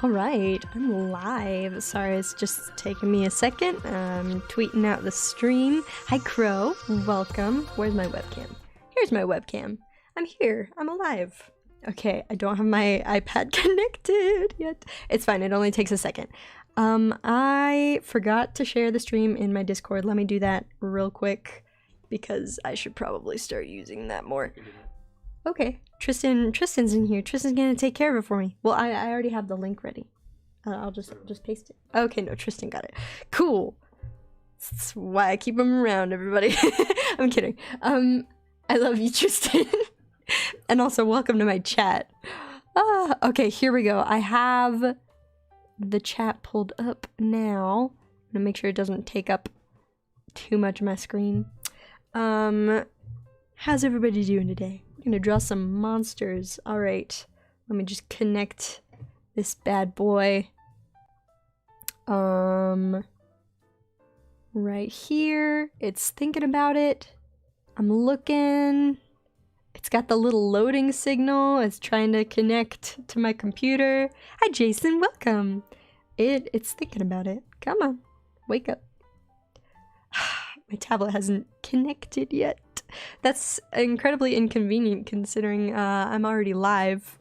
All right, I'm live. Sorry, it's just taking me a second. I'm tweeting out the stream. Hi, Crow. Welcome. Where's my webcam? Here's my webcam. I'm here. I'm alive. Okay, I don't have my iPad connected yet. It's fine. It only takes a second. I forgot to share the stream in my Discord. Let me do that real quick because I should probably start using that more. Okay, Tristan's in here. Tristan's gonna take care of it for me. Well, I already have the link ready. I'll just paste it. Okay, no, Tristan got it. Cool. That's why I keep him around, everybody. I'm kidding. I love you, Tristan. And also, welcome to my chat. Okay, here we go. I have the chat pulled up now. I'm gonna make sure it doesn't take up too much of my screen. How's everybody doing today? Gonna draw some monsters. All right, let me just connect this bad boy. Right here. It's thinking about it. I'm looking. It's got the little loading signal. It's trying to connect to my computer. Hi, Jason. Welcome. It's thinking about it. Come on, wake up. My tablet hasn't connected yet. That's incredibly inconvenient considering I'm already live.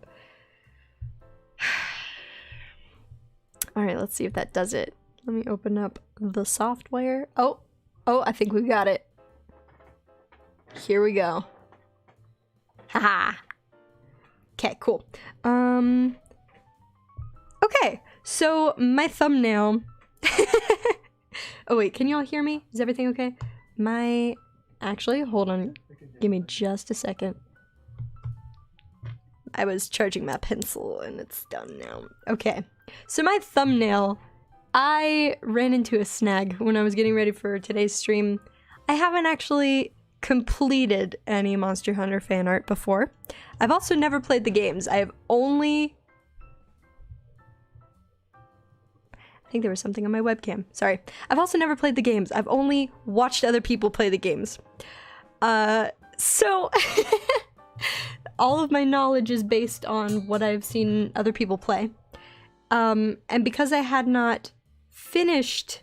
Alright, let's see if that does it. Let me open up the software. Oh, I think we got it. Here we go. Haha. Okay, cool. Okay, so my thumbnail. Oh wait, can y'all hear me? Is everything okay? Actually, hold on. Give me just a second. I was charging my pencil and it's done now. Okay, so my thumbnail, I ran into a snag when I was getting ready for today's stream. I haven't actually completed any Monster Hunter fan art before. I've also never played the games. I think there was something on my webcam. Sorry. I've also never played the games. I've only watched other people play the games. So all of my knowledge is based on what I've seen other people play. And because I had not finished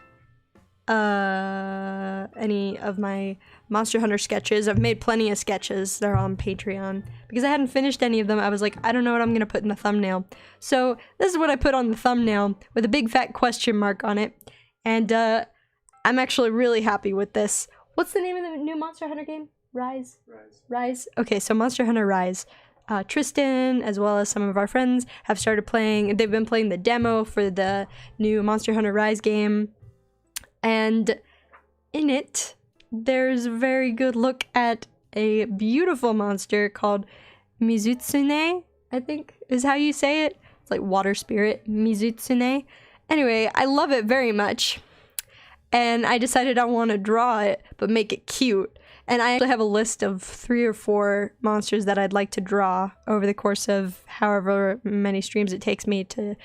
any of my Monster Hunter sketches, I've made plenty of sketches. They're on Patreon. Because I hadn't finished any of them, I was like, I don't know what I'm gonna put in the thumbnail. So this is what I put on the thumbnail with a big fat question mark on it. And I'm actually really happy with this. What's the name of the new Monster Hunter game? Rise? Rise. Okay, so Monster Hunter Rise. Tristan, as well as some of our friends, have started playing. They've been playing the demo for the new Monster Hunter Rise game. And in it, there's a very good look at a beautiful monster called Mizutsune, I think is how you say it. It's like water spirit, Mizutsune. Anyway, I love it very much. And I decided I want to draw it, but make it cute. And I actually have a list of 3 or 4 monsters that I'd like to draw over the course of however many streams it takes me to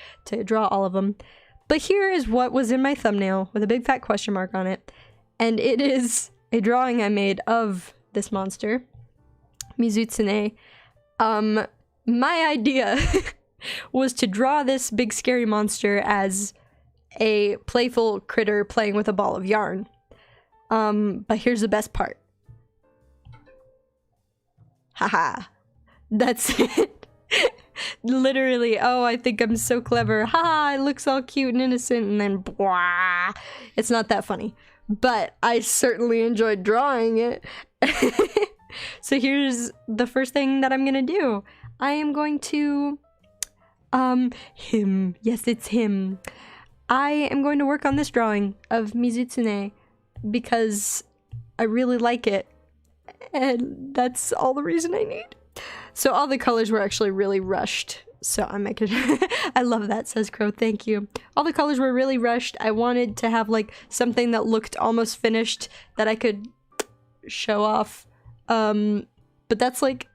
draw all of them. But here is what was in my thumbnail with a big fat question mark on it. And it is a drawing I made of this monster, Mizutsune. My idea was to draw this big scary monster as a playful critter playing with a ball of yarn. But here's the best part. Haha. That's it. Literally, oh, I think I'm so clever. Haha, it looks all cute and innocent, and then blah. It's not that funny. But I certainly enjoyed drawing it. So here's the first thing that I'm gonna do. I am going to... him. Yes, it's him. I am going to work on this drawing of Mizutsune because I really like it. And that's all the reason I need. So all the colors were actually really rushed. So I'm making... I love that, says Crow. Thank you. All the colors were really rushed. I wanted to have like something that looked almost finished that I could show off. But that's like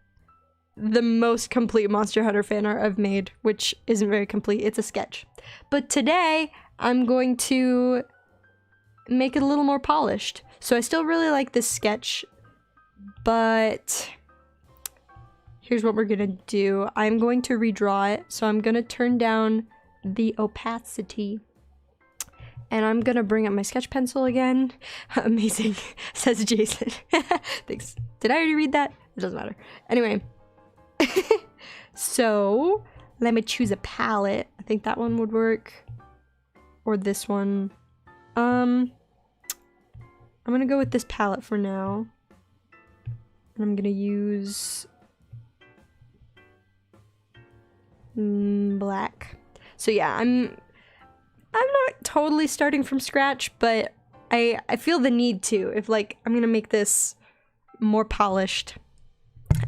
the most complete Monster Hunter fan art I've made, which isn't very complete. It's a sketch. But today I'm going to make it a little more polished. So I still really like this sketch, but here's what we're gonna do. I'm going to redraw it. So I'm gonna turn down the opacity. And I'm gonna bring up my sketch pencil again. Amazing, says Jason. Thanks. Did I already read that? It doesn't matter. Anyway. So, let me choose a palette. I think that one would work. Or this one. I'm gonna go with this palette for now. And I'm gonna use black. So yeah, I'm not totally starting from scratch, but I feel the need to. If like I'm gonna make this more polished.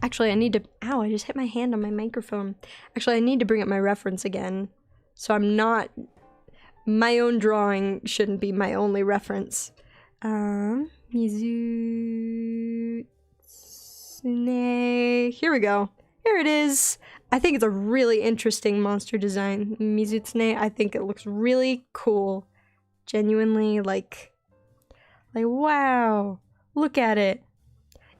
Actually, I need to. Ow! I just hit my hand on my microphone. Actually, I need to bring up my reference again, so I'm not. My own drawing shouldn't be my only reference. Mizutsune. Here we go. Here it is. I think it's a really interesting monster design. Mizutsune, I think it looks really cool. Genuinely, like wow, look at it.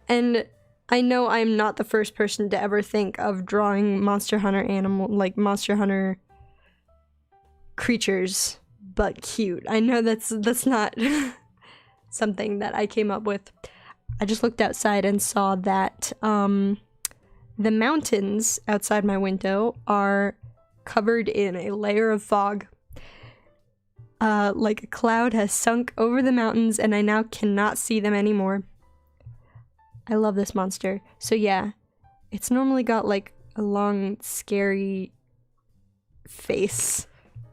And I know I'm not the first person to ever think of drawing Monster Hunter Monster Hunter creatures, but cute. I know that's not something that I came up with. I just looked outside and saw that the mountains outside my window are covered in a layer of fog. Like a cloud has sunk over the mountains and I now cannot see them anymore. I love this monster. So yeah, it's normally got like a long, scary face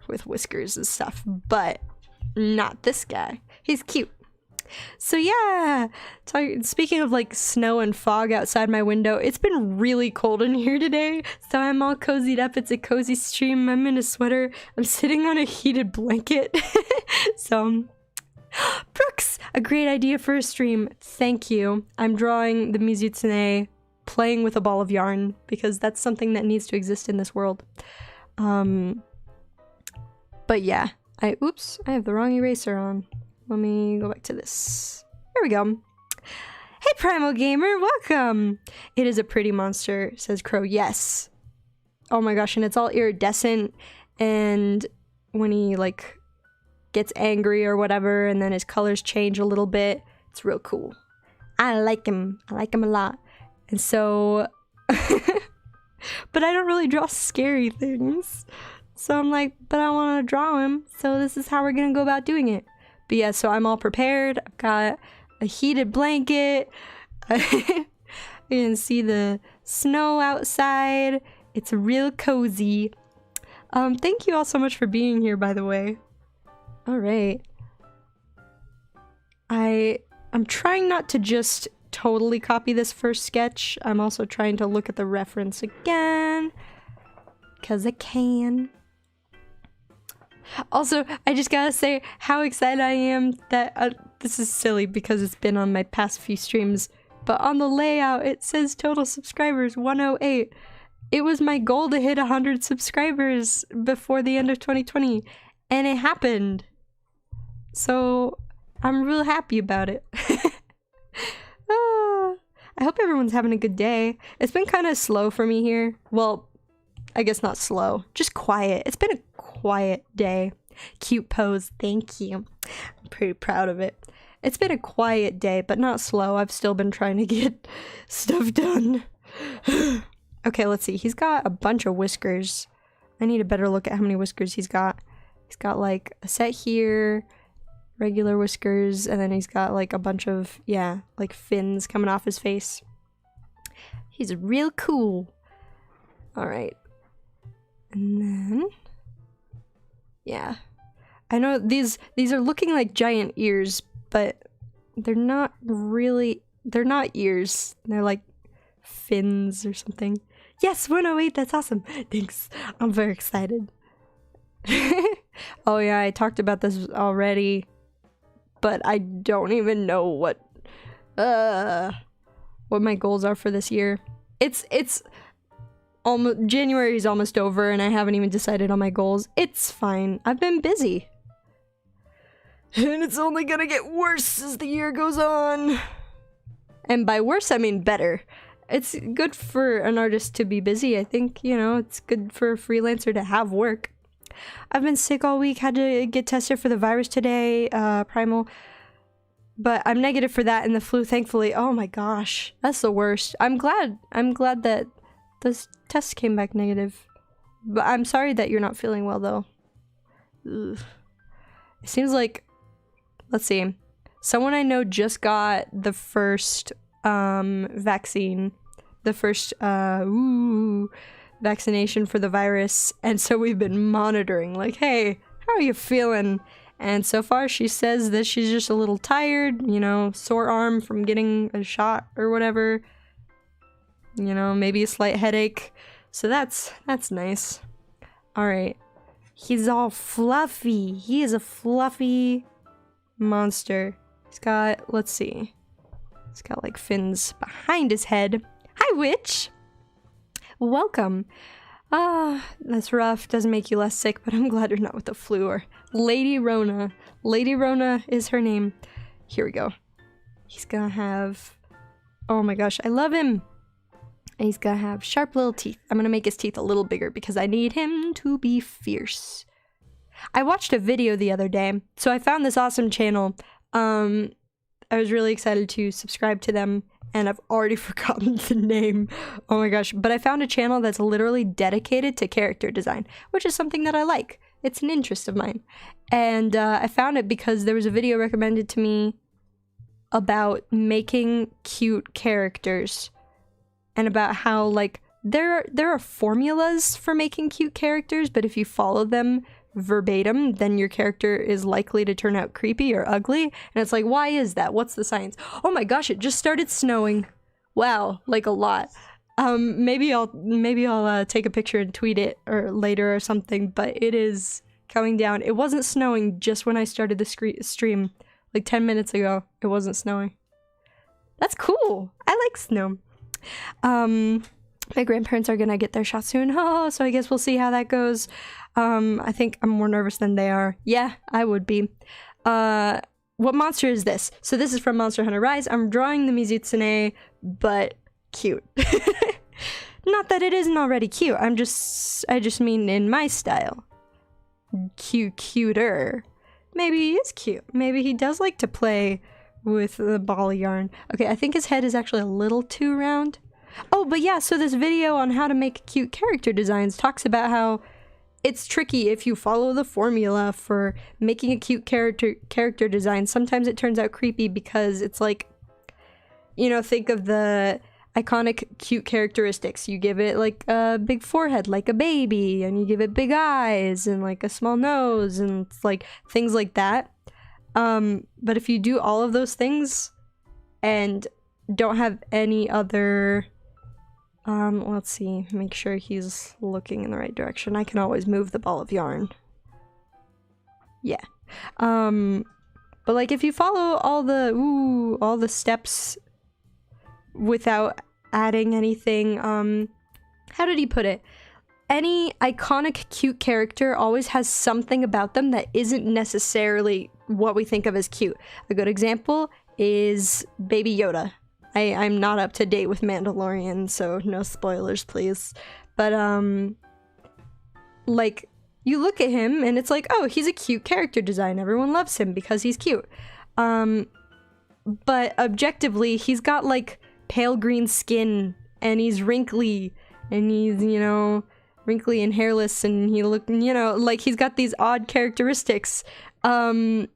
with whiskers and stuff, but not this guy. He's cute. So yeah, speaking of like snow and fog outside my window, it's been really cold in here today, so I'm all cozied up. It's a cozy stream. I'm in a sweater. I'm sitting on a heated blanket. So, Brooks, a great idea for a stream. Thank you. I'm drawing the Mizutsune playing with a ball of yarn because that's something that needs to exist in this world. But yeah, oops, I have the wrong eraser on. Let me go back to this. There we go. Hey, Primal Gamer, welcome. It is a pretty monster, says Crow. Yes. Oh my gosh, and it's all iridescent, and when he like gets angry or whatever, and then his colors change a little bit, it's real cool. I like him. I like him a lot. And so, but I don't really draw scary things. So I'm like, but I want to draw him, so this is how we're gonna go about doing it. But yeah, so I'm all prepared. I've got a heated blanket. You can see the snow outside. It's real cozy. Thank you all so much for being here, by the way. All right. I'm trying not to just totally copy this first sketch. I'm also trying to look at the reference again, 'cause I can. Also, I just gotta say how excited I am that this is silly because it's been on my past few streams, but on the layout it says total subscribers 108. It was my goal to hit 100 subscribers before the end of 2020, and it happened. So I'm real happy about it. I hope everyone's having a good day. It's been kind of slow for me here. Well, I guess not slow, just quiet. It's been a quiet day. Cute pose, thank you. I'm pretty proud of it. It's been a quiet day, but not slow. I've still been trying to get stuff done. Okay, let's see. He's got a bunch of whiskers. I need a better look at how many whiskers he's got. He's got like a set here, regular whiskers, and then he's got like a bunch of, yeah, like fins coming off his face. He's real cool. All right. And then, yeah, I know these are looking like giant ears, but they're not really, they're not ears. They're like fins or something. Yes, 108, that's awesome. Thanks. I'm very excited. Oh yeah, I talked about this already, but I don't even know what my goals are for this year. It's almost, January is almost over and I haven't even decided on my goals. It's fine. I've been busy. And it's only gonna get worse as the year goes on. And by worse, I mean better. It's good for an artist to be busy, I think. You know, it's good for a freelancer to have work. I've been sick all week, had to get tested for the virus today, Primal. But I'm negative for that and the flu, thankfully. Oh my gosh, that's the worst. I'm glad that those tests came back negative. But I'm sorry that you're not feeling well, though. Ugh. It seems like, let's see, someone I know just got the first vaccine, the first vaccination for the virus, and so we've been monitoring, like, hey, how are you feeling? And so far she says that she's just a little tired, you know, sore arm from getting a shot or whatever, you know, maybe a slight headache. So that's nice. All right, he's all fluffy. He is a fluffy monster. He's got, let's see, he's got like fins behind his head. Hi, witch. Welcome. That's rough. Doesn't make you less sick, but I'm glad you're not with the flu or Lady Rona. Lady Rona is her name. Here we go. He's gonna have, oh my gosh, I love him. And he's gonna have sharp little teeth. I'm gonna make his teeth a little bigger because I need him to be fierce. I watched a video the other day, so I found this awesome channel. I was really excited to subscribe to them, and I've already forgotten the name. Oh my gosh. But I found a channel that's literally dedicated to character design, which is something that I like. It's an interest of mine. And I found it because there was a video recommended to me about making cute characters and about how, like, there are formulas for making cute characters, but if you follow them verbatim, then your character is likely to turn out creepy or ugly. And it's like, why is that? What's the science? Oh my gosh, it just started snowing. Wow, like a lot. Maybe I'll take a picture and tweet it or later or something, but it is coming down. It wasn't snowing just when I started the stream, like 10 minutes ago. It wasn't snowing. That's cool. I like snow. My grandparents are gonna get their shot soon. Oh, so I guess we'll see how that goes. I think I'm more nervous than they are. Yeah, I would be. What monster is this? So this is from Monster Hunter Rise. I'm drawing the Mizutsune, but cute. Not that it isn't already cute. I just mean in my style. Cuter. Maybe he is cute. Maybe he does like to play with the ball of yarn. Okay, I think his head is actually a little too round. Oh, but yeah, so this video on how to make cute character designs talks about how it's tricky if you follow the formula for making a cute character design. Sometimes it turns out creepy because it's like, you know, think of the iconic cute characteristics. You give it like a big forehead like a baby, and you give it big eyes and like a small nose and like things like that. But if you do all of those things and don't have any other, let's see, make sure he's looking in the right direction. I can always move the ball of yarn. Yeah. But like if you follow all the steps without adding anything, how did he put it? Any iconic cute character always has something about them that isn't necessarily what we think of as cute. A good example is Baby Yoda. I'm not up to date with Mandalorian, so no spoilers, please. But, like, you look at him and it's like, oh, he's a cute character design. Everyone loves him because he's cute. But objectively, he's got, like, pale green skin, and he's wrinkly, and he's, you know, wrinkly and hairless, and he look, you know, like, he's got these odd characteristics. And,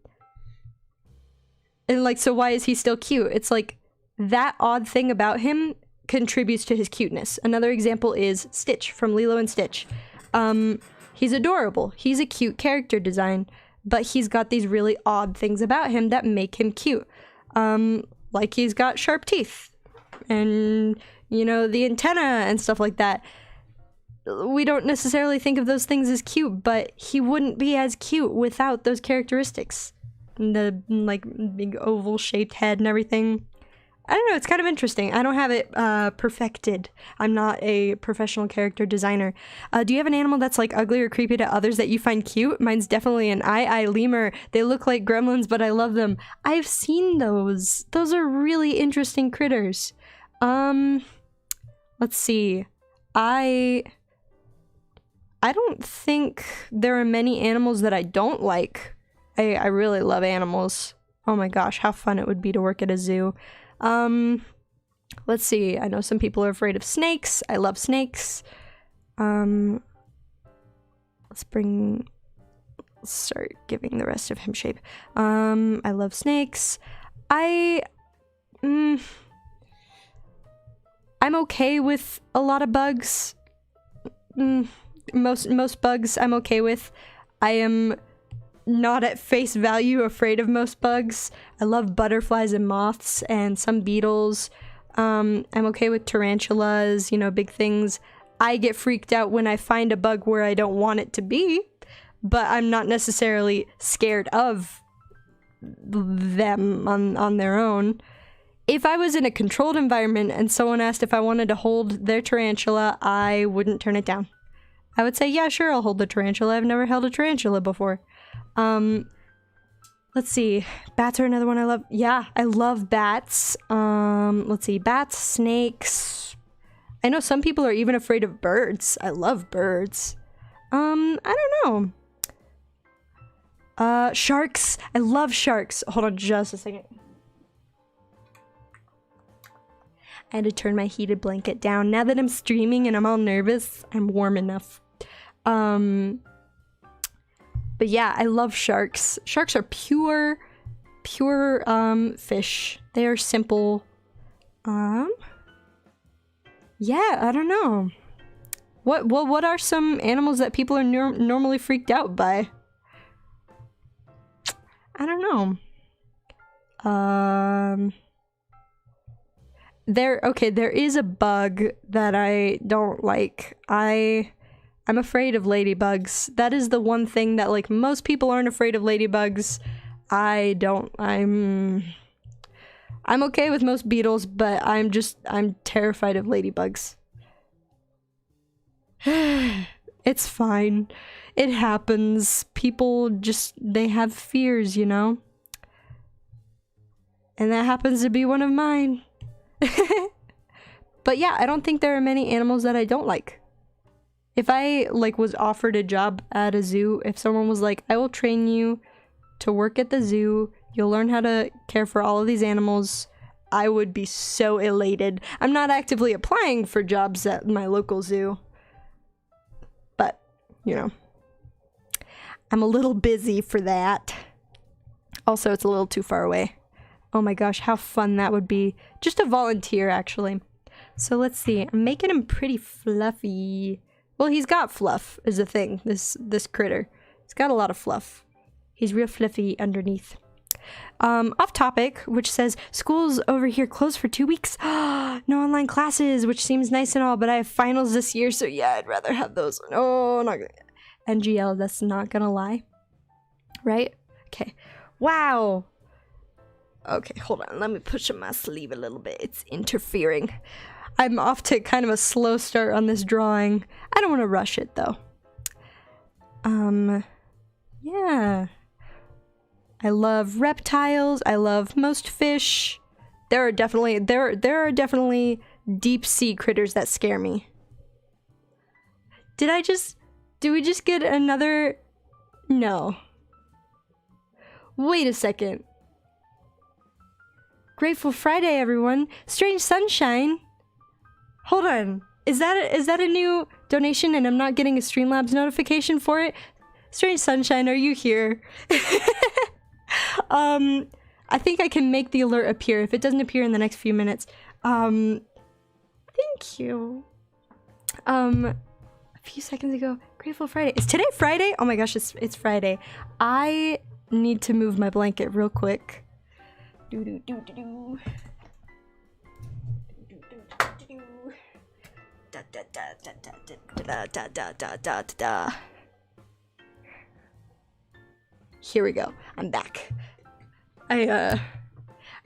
like, so why is he still cute? It's like, that odd thing about him contributes to his cuteness. Another example is Stitch from Lilo and Stitch. He's adorable. He's a cute character design, but he's got these really odd things about him that make him cute. Like he's got sharp teeth and, you know, the antenna and stuff like that. We don't necessarily think of those things as cute, but he wouldn't be as cute without those characteristics. The, like, big oval-shaped head and everything. I don't know, it's kind of interesting. I don't have it perfected. I'm not a professional character designer. Do you have an animal that's like ugly or creepy to others that you find cute? Mine's definitely an eye lemur. They look like gremlins, but I love them. I've seen those. Those are really interesting critters. Let's see. I I don't think there are many animals that I don't like. I really love animals. Oh my gosh, how fun it would be to work at a zoo. Let's see. I know some people are afraid of snakes. I love snakes. Let's start giving the rest of him shape. I love snakes. I'm okay with a lot of bugs. Most bugs I'm okay with. I am not at face value afraid of most bugs. I love butterflies and moths and some beetles. I'm okay with tarantulas, you know, big things. I get freaked out when I find a bug where I don't want it to be, but I'm not necessarily scared of them on their own. If I was in a controlled environment and someone asked if I wanted to hold their tarantula, I wouldn't turn it down. I would say, yeah, sure, I'll hold the tarantula. I've never held a tarantula before. Let's see. Bats are another one I love. Yeah, I love bats. Let's see. Bats, snakes. I know some people are even afraid of birds. I love birds. I don't know. Sharks. I love sharks. Hold on just a second. I had to turn my heated blanket down. Now that I'm streaming and I'm all nervous, I'm warm enough. But yeah, I love sharks. Sharks are pure fish. They are simple. Yeah, I don't know. What are some animals that people are normally freaked out by? I don't know. There is a bug that I don't like. I'm afraid of ladybugs. That is the one thing that, like, most people aren't afraid of ladybugs. I'm okay with most beetles, but I'm terrified of ladybugs. It's fine. It happens. People they have fears, you know? And that happens to be one of mine. But yeah, I don't think there are many animals that I don't like. If I, like, was offered a job at a zoo, if someone was like, I will train you to work at the zoo, you'll learn how to care for all of these animals, I would be so elated. I'm not actively applying for jobs at my local zoo. But, you know, I'm a little busy for that. Also, it's a little too far away. Oh my gosh, how fun that would be. Just a volunteer, actually. So let's see. I'm making him pretty fluffy. Well, he's got fluff, is the thing. This critter. He's got a lot of fluff. He's real fluffy underneath. Off topic, which says, school's over here closed for 2 weeks. No online classes, which seems nice and all, but I have finals this year, so yeah, I'd rather have those. No, not gonna. NGL, that's not gonna lie. Right? Okay. Wow. Okay, hold on. Let me push up my sleeve a little bit. It's interfering. I'm off to kind of a slow start on this drawing. I don't want to rush it, though. Yeah. I love reptiles. I love most fish. There are definitely deep sea critters that scare me. Did we just get another? No. Wait a second. Grateful Friday, everyone. Strange Sunshine. Hold on. Is that a new donation and I'm not getting a Streamlabs notification for it? Strange Sunshine, are you here? I think I can make the alert appear if it doesn't appear in the next few minutes. Thank you. A few seconds ago, Grateful Friday. Is today Friday? Oh my gosh, it's Friday. I need to move my blanket real quick. Do do do do do. Da da da da da da da da da da. Here we go. I'm back. I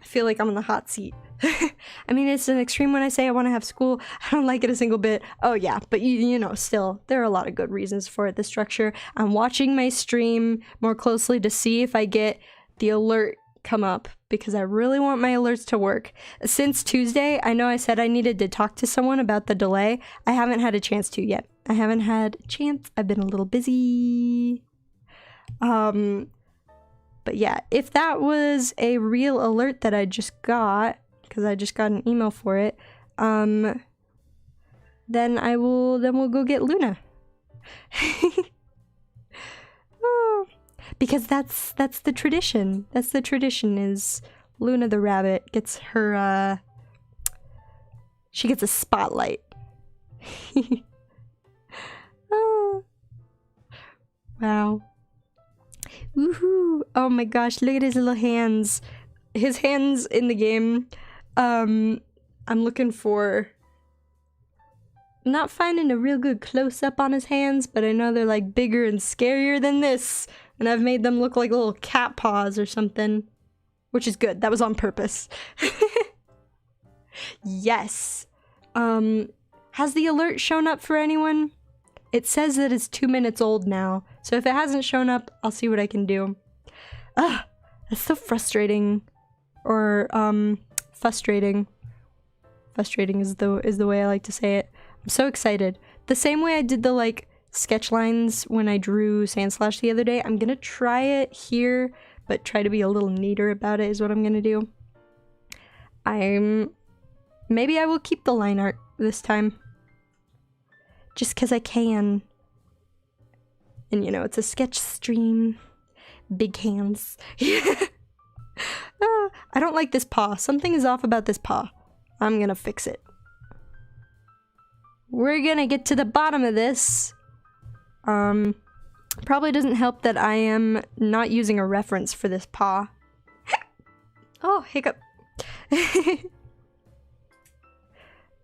feel like I'm in the hot seat. I mean, it's an extreme when I say I want to have school. I don't like it a single bit. Oh yeah, but you know, still, there are a lot of good reasons for it, the structure. I'm watching my stream more closely to see if I get the alert come up because I really want my alerts to work. Since Tuesday, I know I said I needed to talk to someone about the delay. I haven't had a chance to yet. I haven't had a chance. I've been a little busy. But yeah, if that was a real alert that I just got, because I just got an email for it, then we'll go get Luna. Oh, because that's the tradition. That's the tradition, is Luna the rabbit gets her, she gets a spotlight. Oh. Wow. Woohoo! Oh my gosh, look at his little hands. His hands in the game. I'm looking for... not finding a real good close-up on his hands, but I know they're like bigger and scarier than this. And I've made them look like little cat paws or something. Which is good. That was on purpose. Yes. Has the alert shown up for anyone? It says that it's 2 minutes old now. So if it hasn't shown up, I'll see what I can do. Ugh, that's so frustrating. Or, frustrating. Frustrating is the way I like to say it. I'm so excited. The same way I did the, like, sketch lines when I drew Sandslash the other day. I'm gonna try it here, but try to be a little neater about it is what I'm gonna do. Maybe I will keep the line art this time. Just because I can. And you know, it's a sketch stream. Big hands. I don't like this paw. Something is off about this paw. I'm gonna fix it. We're gonna get to the bottom of this. Probably doesn't help that I am not using a reference for this paw. Oh, hiccup.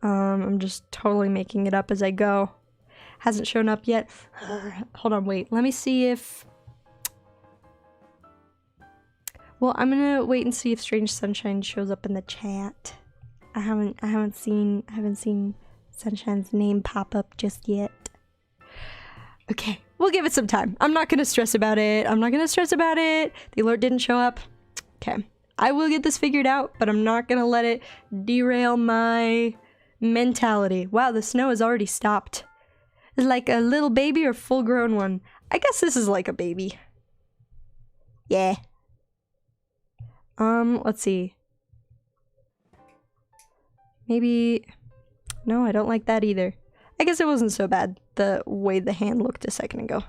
I'm just totally making it up as I go. Hasn't shown up yet. Hold on, wait. Let me see if... well, I'm gonna wait and see if Strange Sunshine shows up in the chat. I haven't seen Sunshine's name pop up just yet. Okay, we'll give it some time. I'm not gonna stress about it. The alert didn't show up. Okay. I will get this figured out, but I'm not gonna let it derail my mentality. Wow, the snow has already stopped. Is it like a little baby or full-grown one? I guess this is like a baby. Yeah. Let's see. Maybe... no, I don't like that either. I guess it wasn't so bad, the way the hand looked a second ago.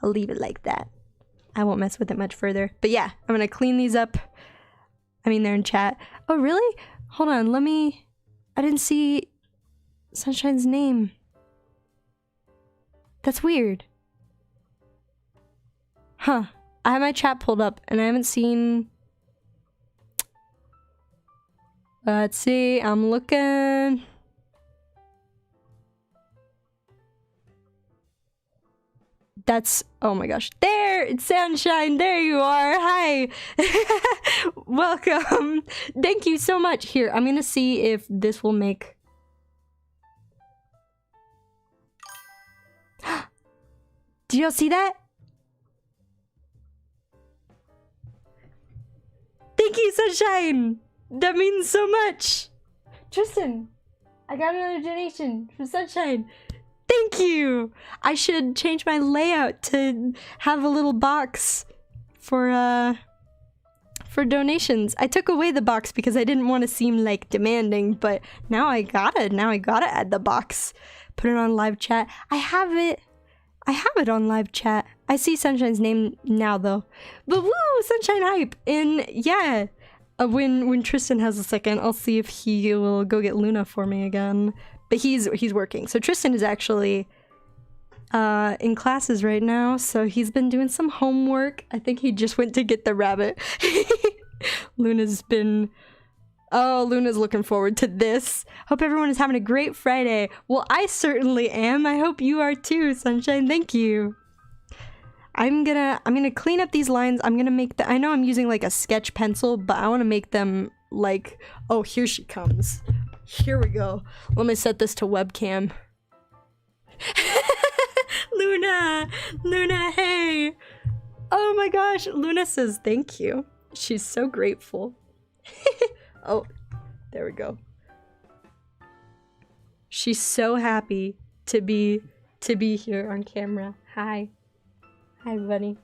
I'll leave it like that. I won't mess with it much further. But yeah, I'm gonna clean these up. I mean, they're in chat. Oh, really? Hold on, let me... I didn't see Sunshine's name. That's weird. Huh. I have my chat pulled up and I haven't seen... let's see, I'm looking... that's... oh my gosh. There! It's Sunshine! There you are! Hi! Welcome! Thank you so much. Here, I'm gonna see if this will make... did y'all see that? Thank you, Sunshine! That means so much! Tristan! I got another donation from Sunshine. Thank you! I should change my layout to have a little box for donations. I took away the box because I didn't want to seem like demanding, but now I gotta add the box. Put it on live chat. I have it on live chat. I see Sunshine's name now though. But woo! Sunshine hype! And yeah, when Tristan has a second, I'll see if he will go get Luna for me again. But he's working. So Tristan is actually in classes right now. So he's been doing some homework. I think he just went to get the rabbit. Luna's looking forward to this. Hope everyone is having a great Friday. Well, I certainly am. I hope you are too, Sunshine. Thank you. I'm gonna clean up these lines. I'm gonna make I know I'm using like a sketch pencil, but I want to make them like, oh, here she comes. Here we go. Let me set this to webcam. Luna, hey. Oh my gosh, Luna says thank you. She's so grateful. Oh, there we go. She's so happy to be here on camera. Hi. Hi, buddy.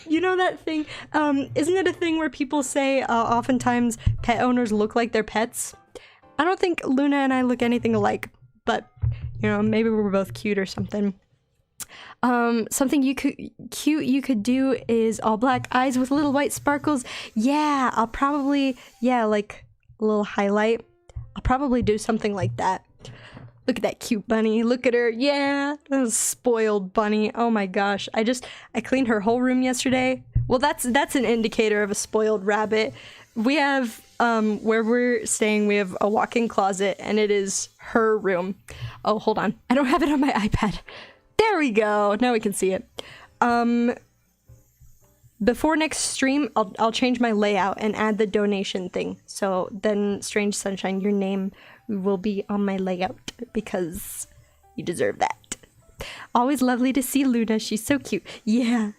You know that thing, isn't it a thing where people say oftentimes pet owners look like their pets? I don't think Luna and I look anything alike, but you know, maybe we're both cute or something. Something you could do is all black eyes with little white sparkles. Yeah, I'll probably, yeah, like a little highlight. I'll probably do something like that. Look at that cute bunny. Look at her. Yeah, that was spoiled bunny. Oh my gosh. I cleaned her whole room yesterday. Well, that's an indicator of a spoiled rabbit. We have, where we're staying, we have a walk-in closet, and it is her room. Oh, hold on. I don't have it on my iPad. There we go. Now we can see it. Before next stream, I'll change my layout and add the donation thing. So then, Strange Sunshine, your name will be on my layout because you deserve that. Always lovely to see Luna. She's so cute. Yeah.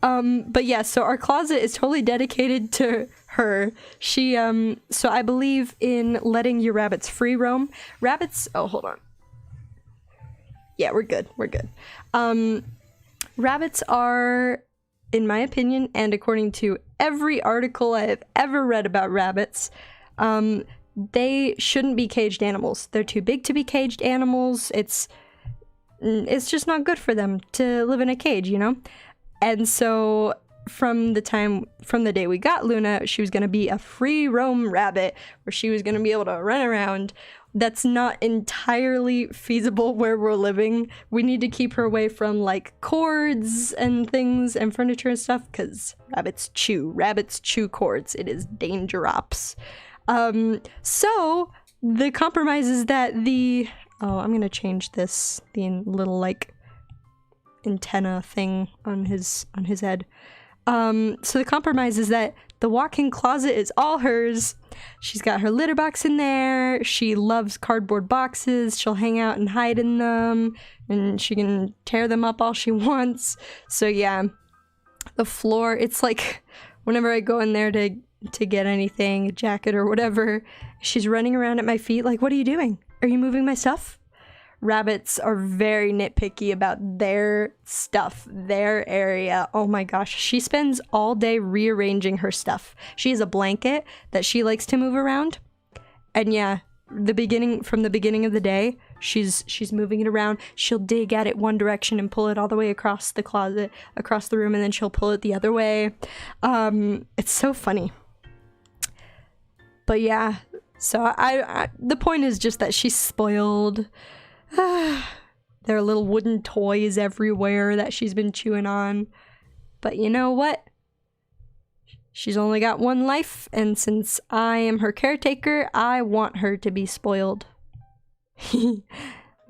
But yeah, so our closet is totally dedicated to her. She, so I believe in letting your rabbits free roam. Rabbits, oh, hold on. Yeah, we're good. We're good. Rabbits are, in my opinion, and according to every article I have ever read about rabbits, they shouldn't be caged animals. They're too big to be caged animals. It's just not good for them to live in a cage, you know? And so from the day we got Luna, she was going to be a free roam rabbit where she was going to be able to run around. That's not entirely feasible where we're living. We need to keep her away from like cords and things and furniture and stuff because rabbits chew cords. It is dangerops. So the compromise is that I'm gonna change this, the little like antenna thing on his head. So the compromise is that the walk-in closet is all hers. She's got her litter box in there. She loves cardboard boxes. She'll hang out and hide in them, and she can tear them up all she wants. So yeah, the floor, it's like whenever I go in there to get anything, a jacket or whatever, she's running around at my feet like, what are you doing? Are you moving my stuff? Rabbits are very nitpicky about their stuff, their area. Oh my gosh, she spends all day rearranging her stuff. She has a blanket that she likes to move around. And yeah, from the beginning of the day, she's moving it around. She'll dig at it one direction and pull it all the way across the closet, across the room, and then she'll pull it the other way. It's so funny. But yeah, so the point is just that she's spoiled. There are little wooden toys everywhere that she's been chewing on. But you know what? She's only got one life, and since I am her caretaker, I want her to be spoiled.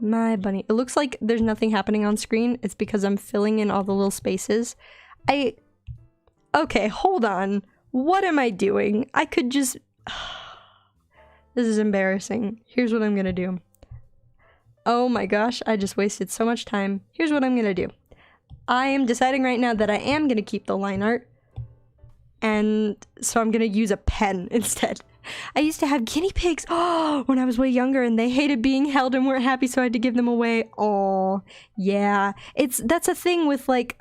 My bunny. It looks like there's nothing happening on screen. It's because I'm filling in all the little spaces. Okay, hold on. What am I doing? I could just... This is embarrassing. Here's what I'm gonna do. Oh my gosh, I just wasted so much time. Here's what I'm gonna do. I am deciding right now that I am gonna keep the line art. And so I'm gonna use a pen instead. I used to have guinea pigs when I was way younger, and they hated being held and weren't happy, so I had to give them away. Oh, yeah. That's a thing with like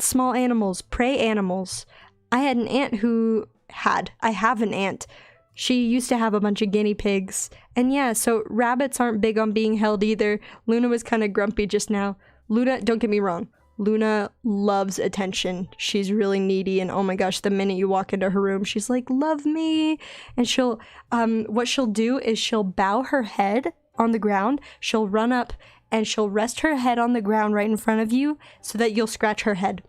small animals, prey animals. I have an aunt. She used to have a bunch of guinea pigs. And yeah, so rabbits aren't big on being held either. Luna was kind of grumpy just now. Luna, don't get me wrong, Luna loves attention. She's really needy, and oh my gosh, the minute you walk into her room, she's like, love me. And she'll, what she'll do is she'll bow her head on the ground. She'll run up and she'll rest her head on the ground right in front of you so that you'll scratch her head.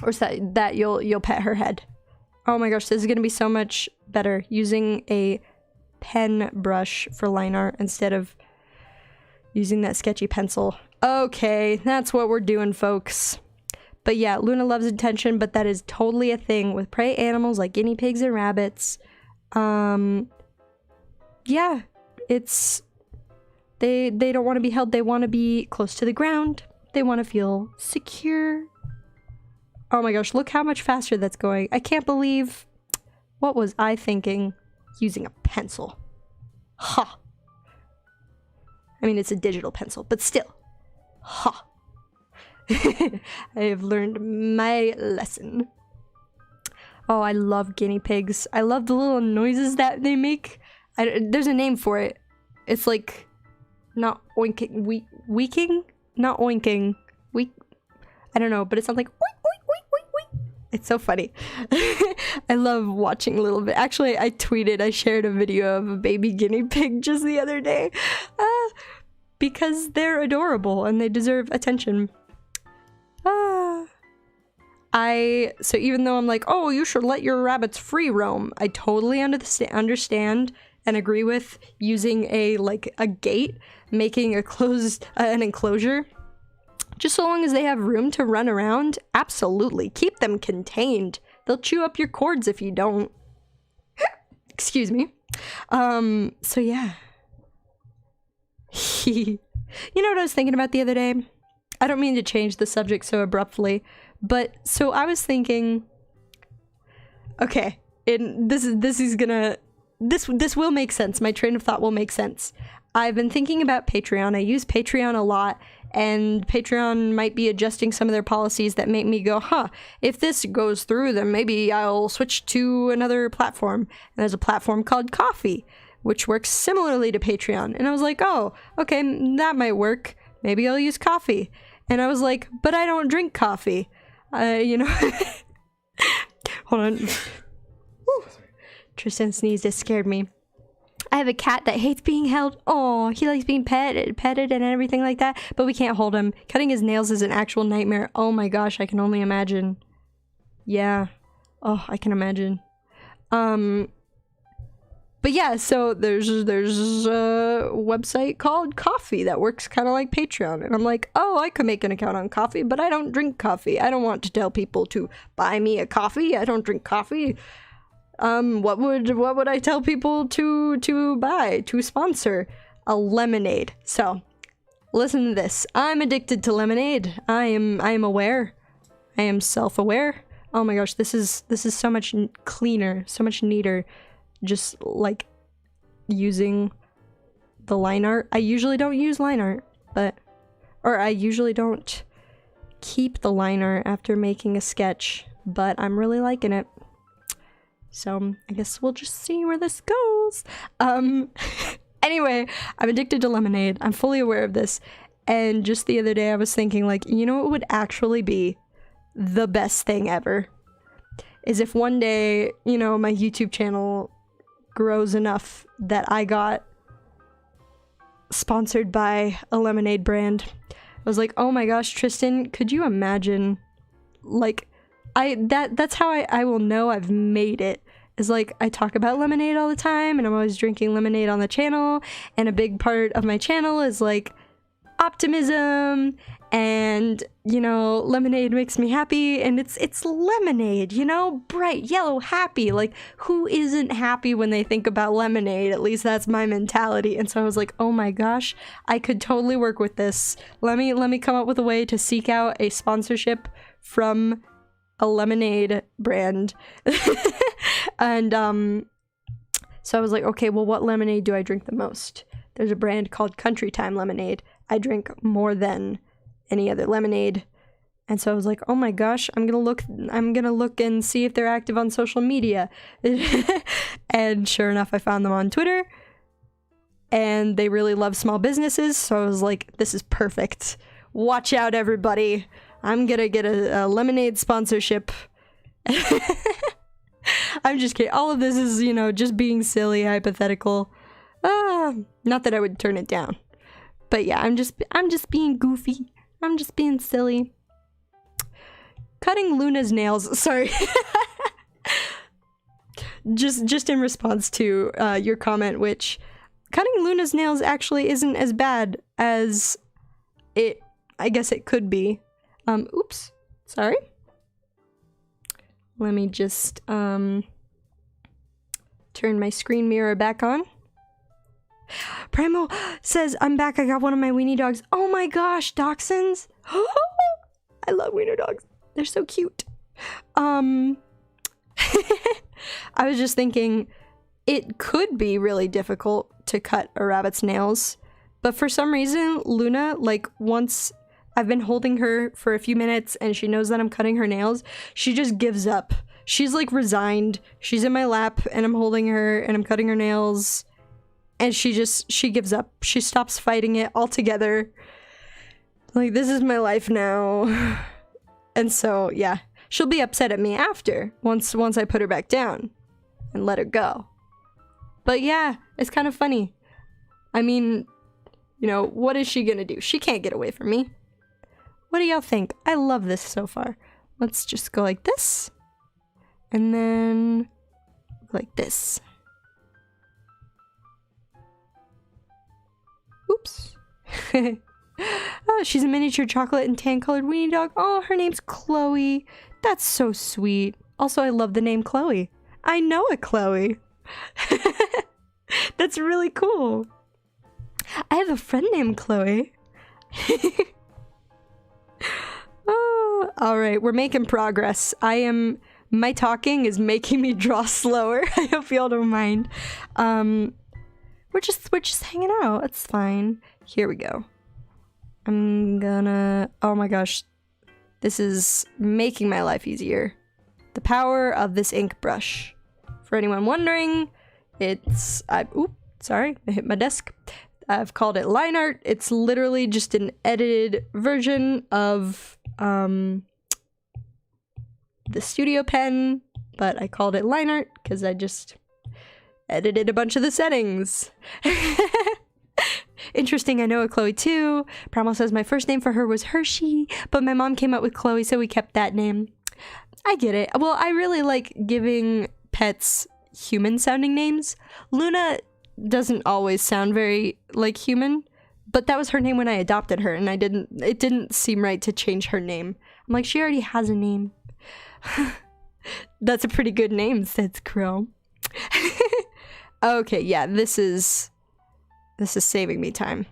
Or so that you'll pet her head. Oh my gosh, this is gonna be so much better using a pen brush for line art instead of using that sketchy pencil. Okay, that's what we're doing, folks. But yeah, Luna loves attention, but that is totally a thing with prey animals like guinea pigs and rabbits. Yeah, it's... They don't want to be held, they want to be close to the ground. They want to feel secure. Oh my gosh, look how much faster that's going. I can't believe... What was I thinking? Using a pencil. Ha. I mean, it's a digital pencil, but still. Ha. I have learned my lesson. Oh, I love guinea pigs. I love the little noises that they make. There's a name for it. It's like, not oinking, weaking? Not oinking. I don't know, but it sounds like oink, oink, oink, oink, oink. It's so funny. I love watching a little bit. Actually, I shared a video of a baby guinea pig just the other day. Because they're adorable and they deserve attention. So even though I'm like, oh, you should let your rabbits free roam, I totally understand and agree with using a gate, making an enclosure. Just so long as they have room to run around, absolutely. Keep them contained. They'll chew up your cords if you don't. Excuse me. So yeah. You know what I was thinking about the other day? I don't mean to change the subject so abruptly, but so I was thinking, okay, this will make sense. My train of thought will make sense. I've been thinking about Patreon. I use Patreon a lot, and Patreon might be adjusting some of their policies that make me go, if this goes through, then maybe I'll switch to another platform. And there's a platform called Ko-fi, which works similarly to Patreon. And I was like, oh, okay, that might work. Maybe I'll use coffee. And I was like, but I don't drink coffee. You know. Hold on. Woo. Tristan sneezed. It scared me. I have a cat that hates being held. Oh, he likes being petted and everything like that. But we can't hold him. Cutting his nails is an actual nightmare. Oh my gosh, I can only imagine. Yeah. Oh, I can imagine. But yeah, so there's a website called Ko-fi that works kind of like Patreon. And I'm like, oh, I could make an account on Ko-fi, but I don't drink coffee. I don't want to tell people to buy me a coffee. I don't drink coffee. What would I tell people to buy, to sponsor? A lemonade. So, listen to this. I'm addicted to lemonade. I am aware. I am self-aware. Oh my gosh, this is so much cleaner, so much neater. Just like using the line art. I usually don't use line art, or I usually don't keep the line art after making a sketch, but I'm really liking it. So I guess we'll just see where this goes. Anyway, I'm addicted to lemonade. I'm fully aware of this. And just the other day I was thinking, like, you know what would actually be the best thing ever? Is if one day, you know, my YouTube channel grows enough that I got sponsored by a lemonade brand. I was like, oh my gosh, Tristan, could you imagine? Like, that's how I will know I've made it. Is like, I talk about lemonade all the time, and I'm always drinking lemonade on the channel, and a big part of my channel is like optimism, and you know, lemonade makes me happy, and it's lemonade, you know, bright yellow, happy. Like, who isn't happy when they think about lemonade? At least that's my mentality. And so I was like, oh my gosh, I could totally work with this. Let me come up with a way to seek out a sponsorship from a lemonade brand. And so I was like, okay, well, what lemonade do I drink the most? There's a brand called Country Time Lemonade. I drink more than any other lemonade. And so I was like, oh my gosh, I'm gonna look and see if they're active on social media. And sure enough, I found them on Twitter, and they really love small businesses. So I was like, this is perfect. Watch out, everybody. I'm gonna get a lemonade sponsorship. I'm just kidding. All of this is, you know, just being silly, hypothetical. Not that I would turn it down. But yeah, I'm just being goofy. I'm just being silly. Cutting Luna's nails. Sorry. just in response to your comment, which cutting Luna's nails actually isn't as bad as I guess it could be. Oops. Sorry. Let me just turn my screen mirror back on. Primo says, I'm back. I got one of my weenie dogs. Oh my gosh, dachshunds. I love wiener dogs. They're so cute. I was just thinking, it could be really difficult to cut a rabbit's nails, but for some reason, Luna, like, once I've been holding her for a few minutes and she knows that I'm cutting her nails, she just gives up. She's like resigned. She's in my lap and I'm holding her and I'm cutting her nails, and she gives up. She stops fighting it altogether. Like, this is my life now. And so, yeah, she'll be upset at me after, once I put her back down and let her go. But yeah, it's kind of funny. I mean, you know, what is she gonna do? She can't get away from me. What do y'all think? I love this so far. Let's just go like this. And then like this. Oops. Oh, she's a miniature chocolate and tan colored weenie dog. Oh, her name's Chloe. That's so sweet. Also, I love the name Chloe. I know a Chloe. That's really cool. I have a friend named Chloe. Oh, all right, we're making progress. My talking is making me draw slower. I hope y'all don't mind. We're just hanging out. It's fine. Here we go. I'm gonna... Oh my gosh. This is making my life easier. The power of this ink brush. For anyone wondering, it's... Oop, sorry, I hit my desk. I've called it line art. It's literally just an edited version of the Studio Pen, but I called it line art because I just edited a bunch of the settings. Interesting, I know a Chloe too. Primal says my first name for her was Hershey, but my mom came up with Chloe, so we kept that name. I get it. Well, I really like giving pets human-sounding names. Luna doesn't always sound very like human, but that was her name when I adopted her, and it didn't seem right to change her name. I'm like, she already has a name. That's a pretty good name, says Crow. Okay, yeah, this is saving me time.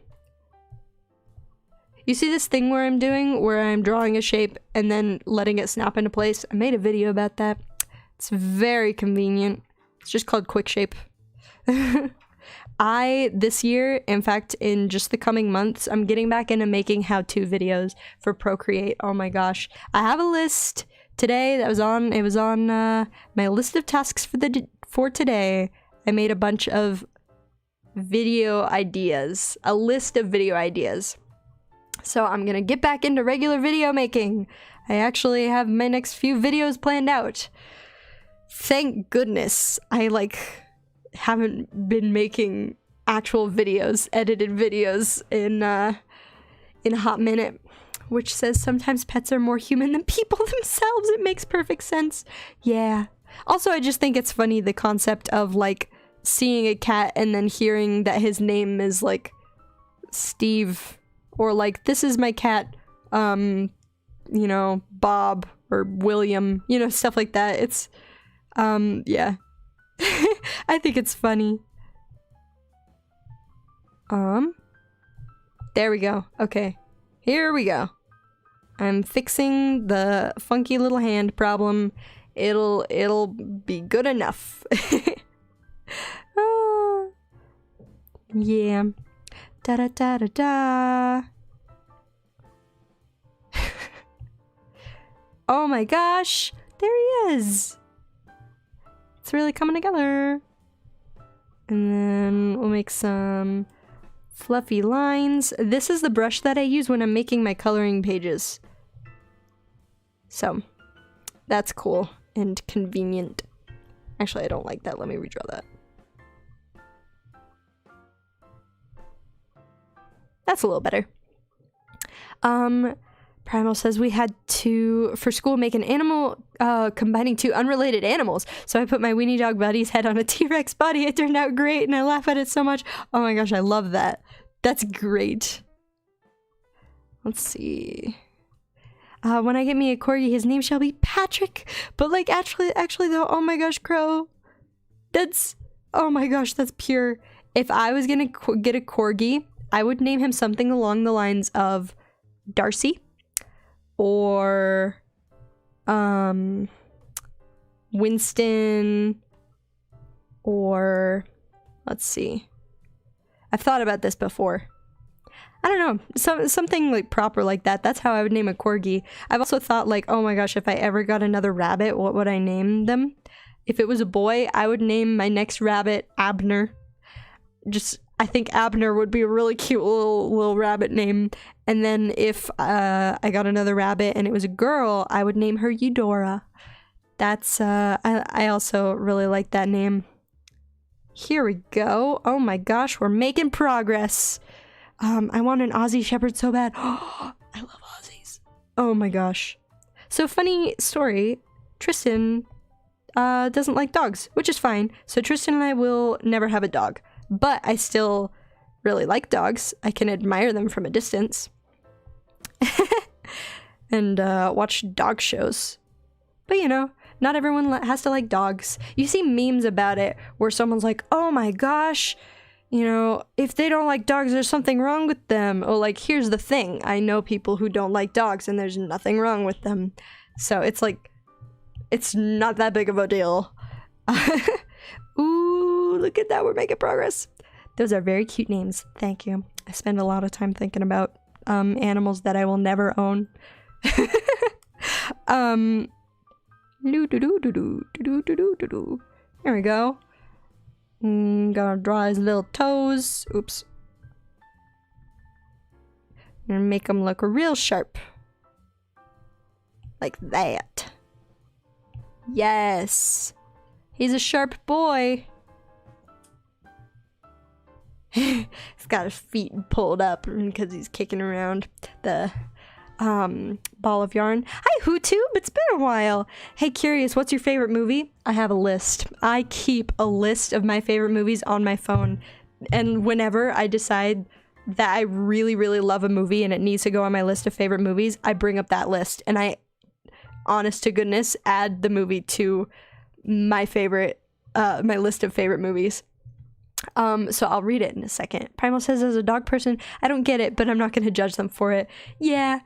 You see this thing where I'm drawing a shape and then letting it snap into place? I made a video about that. It's very convenient. It's just called Quick Shape. This year, in fact, in just the coming months, I'm getting back into making how-to videos for Procreate. Oh my gosh. I have a list today that was on my list of tasks for today. I made a bunch of video ideas, a list of video ideas. So I'm gonna get back into regular video making. I actually have my next few videos planned out. Thank goodness I haven't been making actual videos, edited videos in a hot minute, which says sometimes pets are more human than people themselves. It makes perfect sense. Yeah. Also, I just think it's funny, the concept of like seeing a cat and then hearing that his name is like Steve, or like, this is my cat, you know, Bob or William, you know, stuff like that. It's yeah. I think it's funny. There we go. Okay. Here we go. I'm fixing the funky little hand problem. It'll be good enough. Yeah. Da da da da da. Oh my gosh. There he is. It's really coming together. And then we'll make some fluffy lines. This is the brush that I use when I'm making my coloring pages. So, that's cool and convenient. Actually, I don't like that. Let me redraw that. That's a little better. Primal says we had to, for school, make an animal combining two unrelated animals. So I put my weenie dog buddy's head on a T-Rex body. It turned out great and I laugh at it so much. Oh my gosh, I love that. That's great. Let's see. When I get me a corgi, his name shall be Patrick. But like, actually though, oh my gosh, Crow. Oh my gosh, that's pure. If I was gonna get a corgi, I would name him something along the lines of Darcy. Or Winston, Or, let's see. I've thought about this before. I don't know, something like proper like that. That's how I would name a corgi. I've also thought like, oh my gosh, if I ever got another rabbit, what would I name them? If it was a boy, I would name my next rabbit Abner. I think Abner would be a really cute little rabbit name. And then if I got another rabbit and it was a girl, I would name her Eudora. That's, I also really like that name. Here we go. Oh my gosh, we're making progress. I want an Aussie Shepherd so bad. Oh, I love Aussies. Oh my gosh. So funny story, Tristan doesn't like dogs, which is fine. So Tristan and I will never have a dog. But I still really like dogs. I can admire them from a distance. And watch dog shows. But you know, not everyone has to like dogs. You see memes about it where someone's like, oh my gosh, you know, if they don't like dogs, there's something wrong with them. Or like, here's the thing. I know people who don't like dogs and there's nothing wrong with them. So it's like, it's not that big of a deal. Ooh, look at that. We're making progress. Those are very cute names. Thank you. I spend a lot of time thinking about animals that I will never own. Here we go. Gonna draw his little toes. Oops. Gonna make them look real sharp. Like that. Yes. He's a sharp boy. He's got his feet pulled up because he's kicking around the ball of yarn. Hi, HooTube. It's been a while. Hey, curious, what's your favorite movie? I have a list. I keep a list of my favorite movies on my phone. And whenever I decide that I really, really love a movie and it needs to go on my list of favorite movies, I bring up that list. And I, honest to goodness, add the movie to my favorite, my list of favorite movies. So I'll read it in a second. Primal says, as a dog person, I don't get it, but I'm not going to judge them for it. Yeah.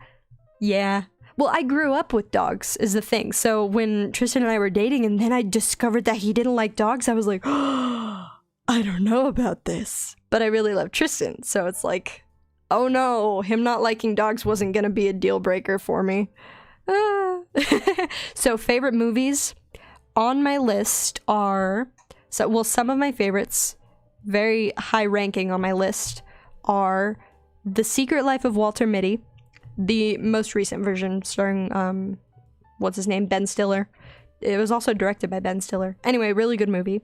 Well, I grew up with dogs is the thing. So when Tristan and I were dating and then I discovered that he didn't like dogs, I was like, oh, I don't know about this. But I really love Tristan. So it's like, oh no, him not liking dogs wasn't going to be a deal breaker for me. So favorite movies on my list are, some of my favorites, very high ranking on my list, are The Secret Life of Walter Mitty, the most recent version starring, what's his name? Ben Stiller. It was also directed by Ben Stiller. Anyway, really good movie.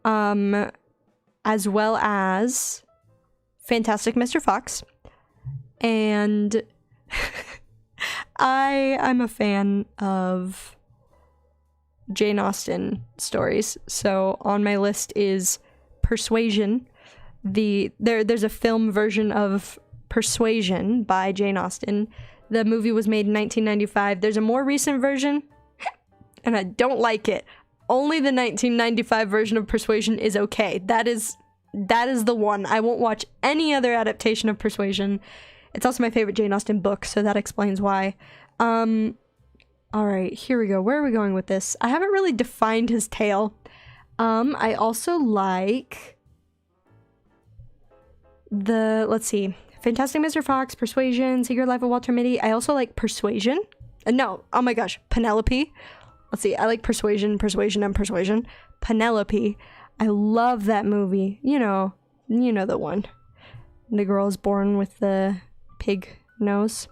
As well as Fantastic Mr. Fox. And I'm a fan of Jane Austen stories. So on my list is Persuasion. There's a film version of Persuasion by Jane Austen. The movie was made in 1995. There's a more recent version, and I don't like it. Only the 1995 version of Persuasion is okay. That is the one. I won't watch any other adaptation of Persuasion. It's also my favorite Jane Austen book, so that explains why. Alright, here we go. Where are we going with this? I haven't really defined his tale. I also like let's see, Fantastic Mr. Fox, Persuasion, Secret Life of Walter Mitty. I also like Persuasion. No, oh my gosh, Penelope. Let's see, I like Persuasion, and Persuasion. Penelope. I love that movie. You know the one. The girl is born with the pig nose.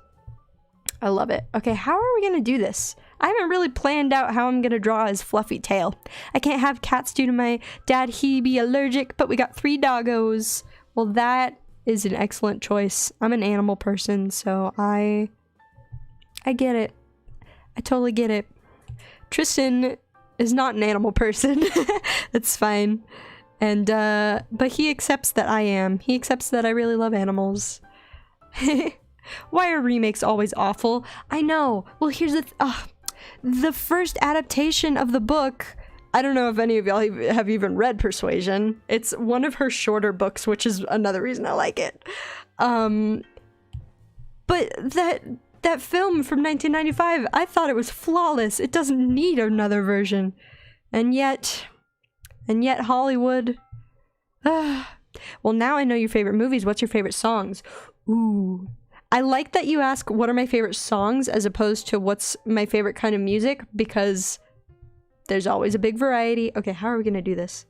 I love it. Okay, how are we gonna do this? I haven't really planned out how I'm gonna draw his fluffy tail. I can't have cats due to my dad, he be allergic, but we got 3 doggos. Well, that is an excellent choice. I'm an animal person, so I get it. I totally get it. Tristan is not an animal person. That's fine. And, but he accepts that I am. He accepts that I really love animals. Why are remakes always awful? I know. Well, here's the first adaptation of the book. I don't know if any of y'all have even read Persuasion. It's one of her shorter books, which is another reason I like it. But that film from 1995, I thought it was flawless. It doesn't need another version. And yet And yet Hollywood. Well, now I know your favorite movies. What's your favorite songs? Ooh. I like that you ask what are my favorite songs as opposed to what's my favorite kind of music, because there's always a big variety. Okay, how are we gonna do this?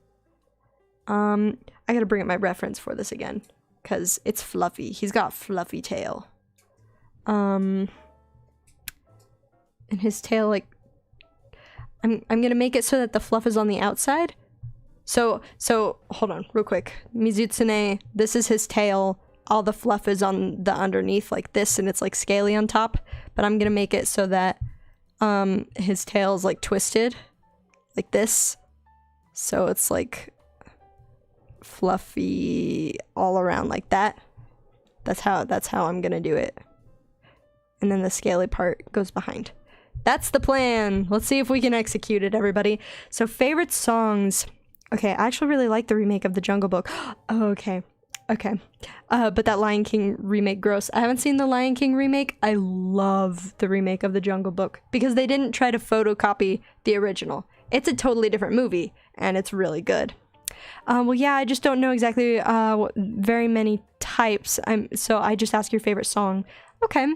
I gotta bring up my reference for this again, because it's Fluffy. He's got fluffy tail. And his tail, like, I'm gonna make it so that the fluff is on the outside. So hold on real quick. Mizutsune, this is his tail. All the fluff is on the underneath like this, and it's like scaly on top. But I'm gonna make it so that his tail is like twisted like this. So it's like fluffy all around like that. That's how I'm gonna do it. And then the scaly part goes behind. That's the plan. Let's see if we can execute it, everybody. So favorite songs. Okay, I actually really like the remake of The Jungle Book. Oh, okay. But that Lion King remake, gross. I haven't seen the Lion King remake. I love the remake of The Jungle Book because they didn't try to photocopy the original. It's a totally different movie, and it's really good. Well, yeah, I just don't know exactly very many types. So I just ask your favorite song. Okay.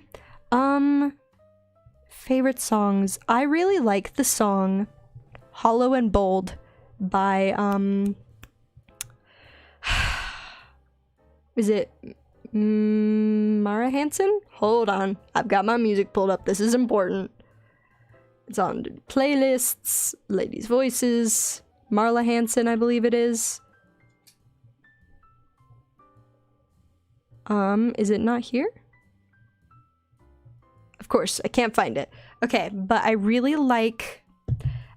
Favorite songs. I really like the song Hollow and Bold by is it Mara Hansen? Hold on, I've got my music pulled up. This is important. It's on playlists, ladies' voices. Marla Hansen, I believe it is. Is it not here? Of course, I can't find it. Okay, but I really like,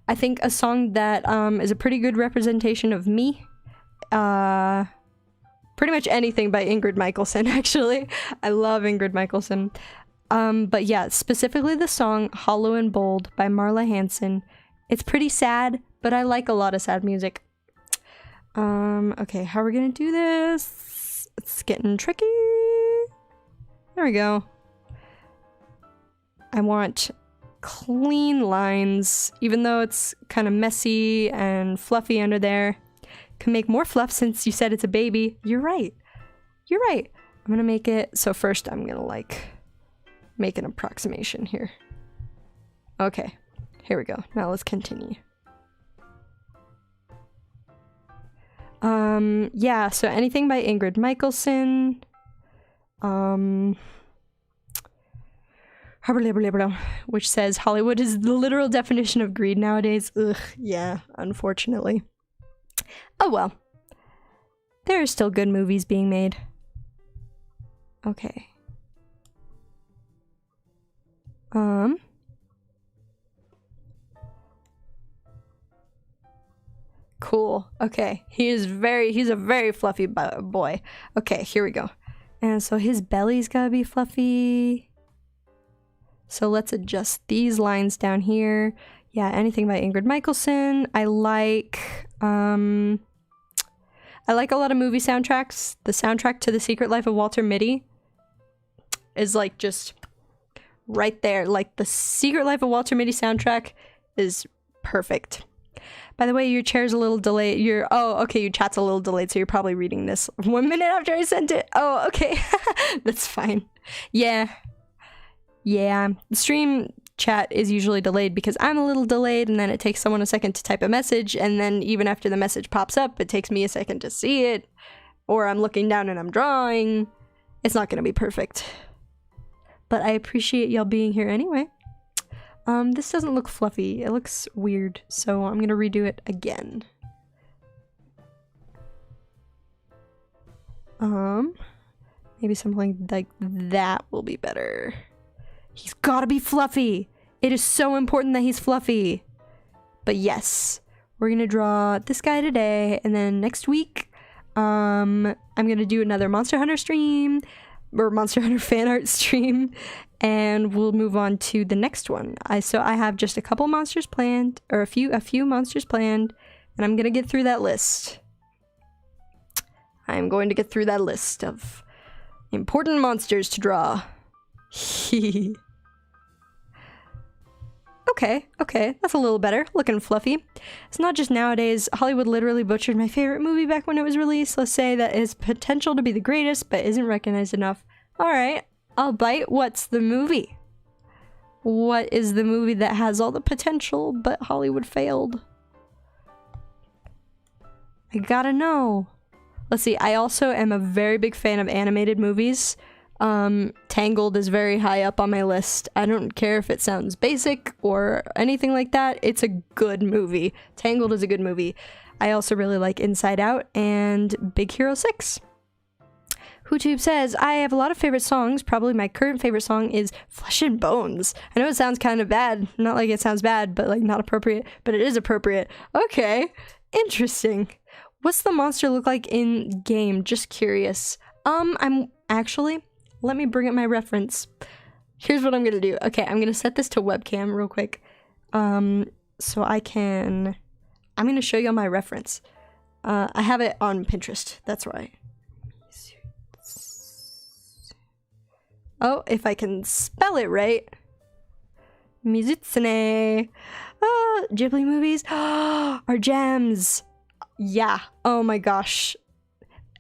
I think a song that is a pretty good representation of me. Pretty much anything by Ingrid Michaelson, actually. I love Ingrid Michaelson. But yeah, specifically the song Hollow and Bold by Marla Hansen. It's pretty sad, but I like a lot of sad music. Okay, how are we gonna do this? It's getting tricky. There we go. I want clean lines, even though it's kind of messy and fluffy under there. Can make more fluff since you said it's a baby. You're right. You're right. I'm gonna make it, so first I'm gonna like make an approximation here. Okay, here we go. Now let's continue. Yeah, so anything by Ingrid Michaelson. Which says Hollywood is the literal definition of greed nowadays. Ugh, yeah, unfortunately. Oh well. There are still good movies being made. Okay. Cool. Okay. He's a very fluffy boy. Okay, here we go. And so his belly's gotta be fluffy. So let's adjust these lines down here. Yeah, anything by Ingrid Michaelson. I like a lot of movie soundtracks. The soundtrack to The Secret Life of Walter Mitty is like just right there. Like the Secret Life of Walter Mitty soundtrack is perfect. By the way, your chair's a little delayed. Your chat's a little delayed, so you're probably reading this 1 minute after I sent it. Oh, okay. That's fine. Yeah. The stream chat is usually delayed because I'm a little delayed, and then it takes someone a second to type a message, and then even after the message pops up, it takes me a second to see it, or I'm looking down and I'm drawing. It's not gonna be perfect. But I appreciate y'all being here anyway. This doesn't look fluffy. It looks weird, so I'm gonna redo it again. Maybe something like that will be better. He's gotta be fluffy. It is so important that he's fluffy. But yes, we're gonna draw this guy today, and then next week, I'm gonna do another Monster Hunter stream, or Monster Hunter fan art stream, and we'll move on to the next one. So I have just a couple monsters planned, or a few monsters planned, and I'm gonna get through that list. I'm going to get through that list of important monsters to draw. Okay. Okay, that's a little better. Looking fluffy. It's not just nowadays. Hollywood literally butchered my favorite movie back when it was released. Let's say that it has potential to be the greatest, but isn't recognized enough. Alright, I'll bite. What's the movie? What is the movie that has all the potential, but Hollywood failed? I gotta know. Let's see, I also am a very big fan of animated movies. Tangled is very high up on my list. I don't care if it sounds basic or anything like that. It's a good movie. Tangled is a good movie. I also really like Inside Out and Big Hero 6. HooTube says, I have a lot of favorite songs. Probably my current favorite song is Flesh and Bones. I know it sounds kind of bad. Not like it sounds bad, but like not appropriate. But it is appropriate. Okay. Interesting. What's the monster look like in game? Just curious. I'm actually, let me bring up my reference. Here's what I'm gonna do. Okay, I'm gonna set this to webcam real quick. So I'm gonna show you my reference. I have it on Pinterest. That's right. Oh, if I can spell it right. Mizutsune. Ghibli movies are gems. Yeah. Oh my gosh.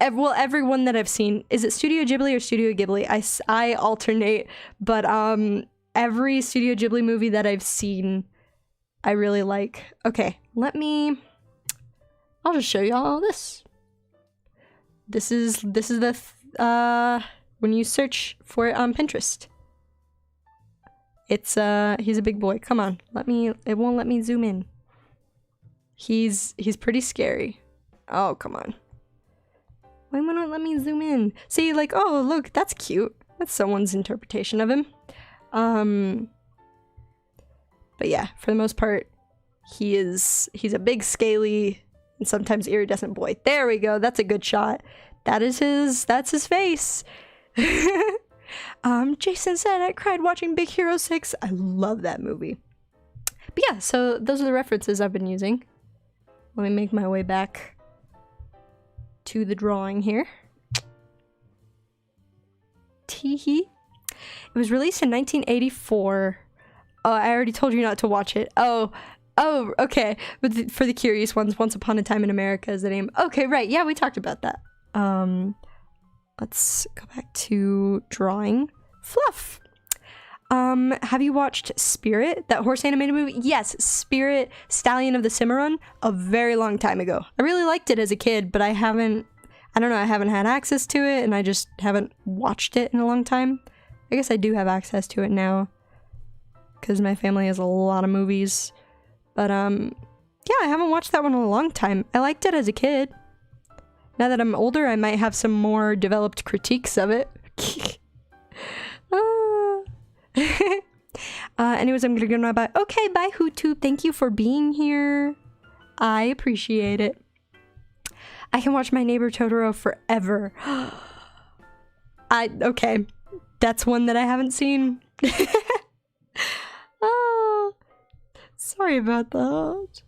Well, everyone that I've seen, is it Studio Ghibli or Studio Ghibli? I alternate, but every Studio Ghibli movie that I've seen, I really like. Okay, I'll just show you all this. This is the when you search for it on Pinterest. It's he's a big boy. Come on, it won't let me zoom in. He's pretty scary. Oh, come on. Why won't it let me zoom in? See, like, oh, look, that's cute. That's someone's interpretation of him. But yeah, for the most part, he's a big, scaly, and sometimes iridescent boy. There we go. That's a good shot. That's his face. Jason said, I cried watching Big Hero 6. I love that movie. But yeah, so those are the references I've been using. Let me make my way back to the drawing here. Teehee. It was released in 1984. Oh, I already told you not to watch it. Oh, okay. But for the curious ones, Once Upon a Time in America is the name. Okay, right. Yeah, we talked about that. Let's go back to drawing. Fluff. Have you watched Spirit, that horse animated movie? Yes, Spirit, Stallion of the Cimarron, a very long time ago. I really liked it as a kid, but I haven't had access to it, and I just haven't watched it in a long time. I guess I do have access to it now, because my family has a lot of movies. But, yeah, I haven't watched that one in a long time. I liked it as a kid. Now that I'm older, I might have some more developed critiques of it. Anyways, I'm gonna go now. Bye. Okay, bye, HooTube. Thank you for being here. I appreciate it. I can watch My Neighbor Totoro forever. Okay, that's one that I haven't seen. Oh, sorry about that.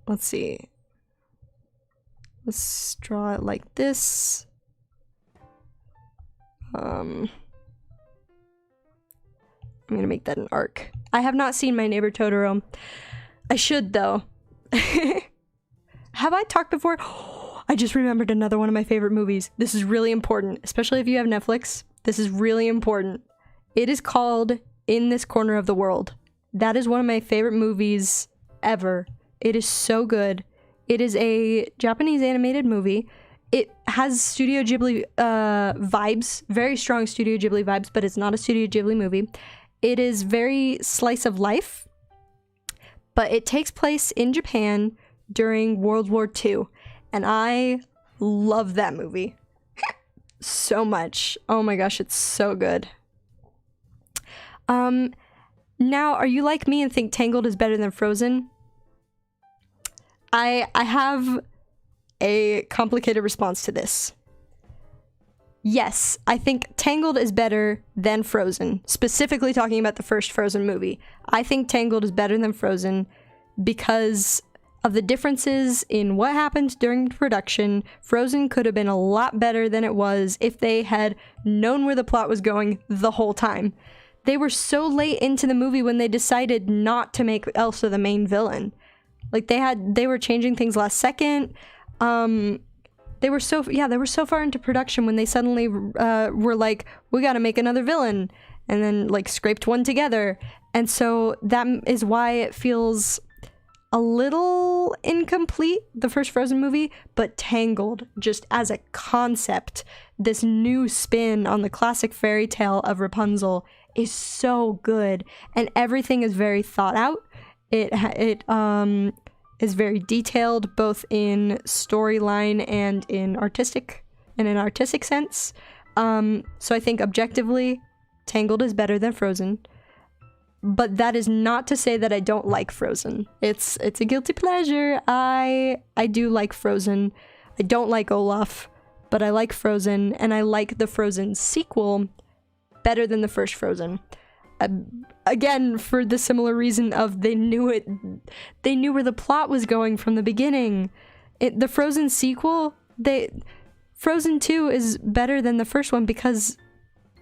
Let's see. Let's draw it like this. I'm gonna make that an arc. I have not seen My Neighbor Totoro. I should, though. Have I talked before? I just remembered another one of my favorite movies. This is really important, especially if you have Netflix. This is really important. It is called In This Corner of the World. That is one of my favorite movies ever. It is so good. It is a Japanese animated movie. It has Studio Ghibli vibes, very strong Studio Ghibli vibes, but it's not a Studio Ghibli movie. It is very slice of life, but it takes place in Japan during World War II, and I love that movie so much. Oh my gosh, it's so good. Now, are you like me and think Tangled is better than Frozen? I have a complicated response to this. Yes, I think Tangled is better than Frozen, specifically talking about the first Frozen movie. I think Tangled is better than Frozen because of the differences in what happened during production. Frozen could have been a lot better than it was if they had known where the plot was going the whole time. they were so late into the movie when they decided not to make Elsa the main villain. Like they were changing things last second. They were so far into production when they suddenly were like, we got to make another villain, and then like scraped one together. And so that is why it feels a little incomplete, the first Frozen movie, but Tangled, just as a concept, this new spin on the classic fairy tale of Rapunzel is so good, and everything is very thought out. It is very detailed, both in storyline and in an artistic sense. So I think objectively, Tangled is better than Frozen. But that is not to say that I don't like Frozen. It's a guilty pleasure. I do like Frozen. I don't like Olaf, but I like Frozen, and I like the Frozen sequel better than the first Frozen. Again, for the similar reason of they knew where the plot was going from the beginning. The Frozen sequel, Frozen 2 is better than the first one because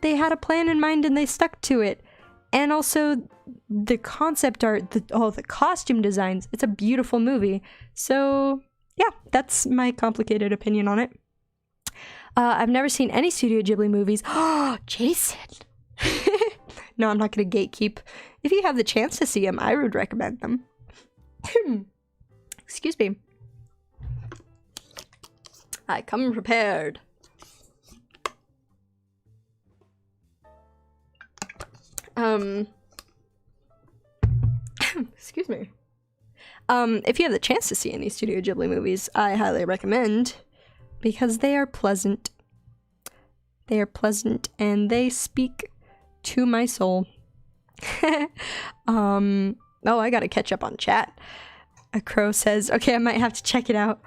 they had a plan in mind and they stuck to it. And also the concept art, the costume designs, it's a beautiful movie. So yeah, that's my complicated opinion on it. I've never seen any Studio Ghibli movies. Oh, Jason! No, I'm not going to gatekeep. If you have the chance to see them, I would recommend them. Excuse me. I come prepared. Excuse me. If you have the chance to see any Studio Ghibli movies, I highly recommend, because they are pleasant. They are pleasant, and they speak to my soul. Oh, I gotta catch up on chat. A crow says, okay, I might have to check it out.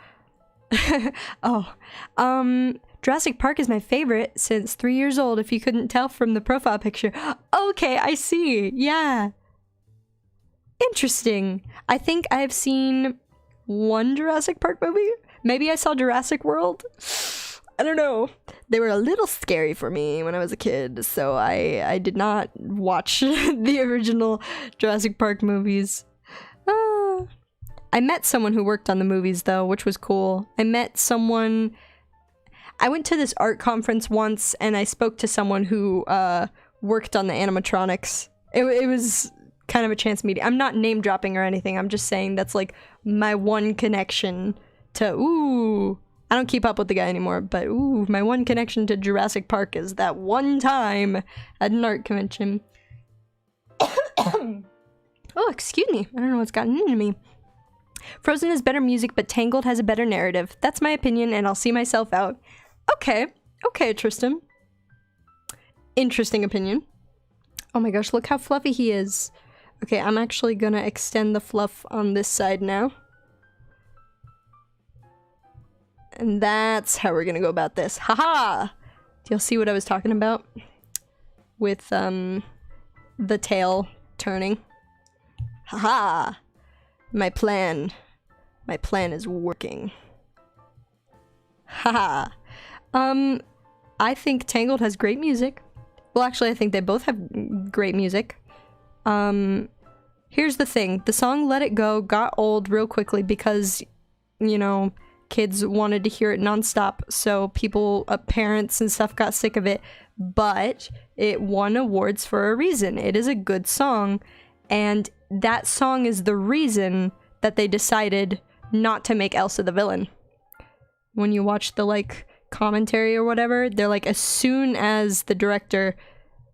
Jurassic Park is my favorite since 3 years old, if you couldn't tell from the profile picture. Okay, I see. Yeah. Interesting. I think I've seen one Jurassic Park movie. Maybe I saw Jurassic World. I don't know. They were a little scary for me when I was a kid, so I did not watch the original Jurassic Park movies. I met someone who worked on the movies, though, which was cool. I went to this art conference once, and I spoke to someone who worked on the animatronics. It was kind of a chance meeting. I'm not name dropping or anything. I'm just saying that's like my one connection to, I don't keep up with the guy anymore, but my one connection to Jurassic Park is that one time at an art convention. Oh, excuse me. I don't know what's gotten into me. Frozen has better music, but Tangled has a better narrative. That's my opinion, and I'll see myself out. Okay, Tristan. Interesting opinion. Oh my gosh, look how fluffy he is. Okay, I'm actually gonna extend the fluff on this side now. And that's how we're gonna go about this. Haha! Do y'all see what I was talking about? With, the tail turning. Haha! My plan is working. Haha. I think Tangled has great music. Well, actually, I think they both have great music. Here's the thing. The song Let It Go got old real quickly because, you know, kids wanted to hear it nonstop, so people, parents and stuff got sick of it, but it won awards for a reason. It is a good song, and that song is the reason that they decided not to make Elsa the villain. When you watch the, like, commentary or whatever, they're like, as soon as the director,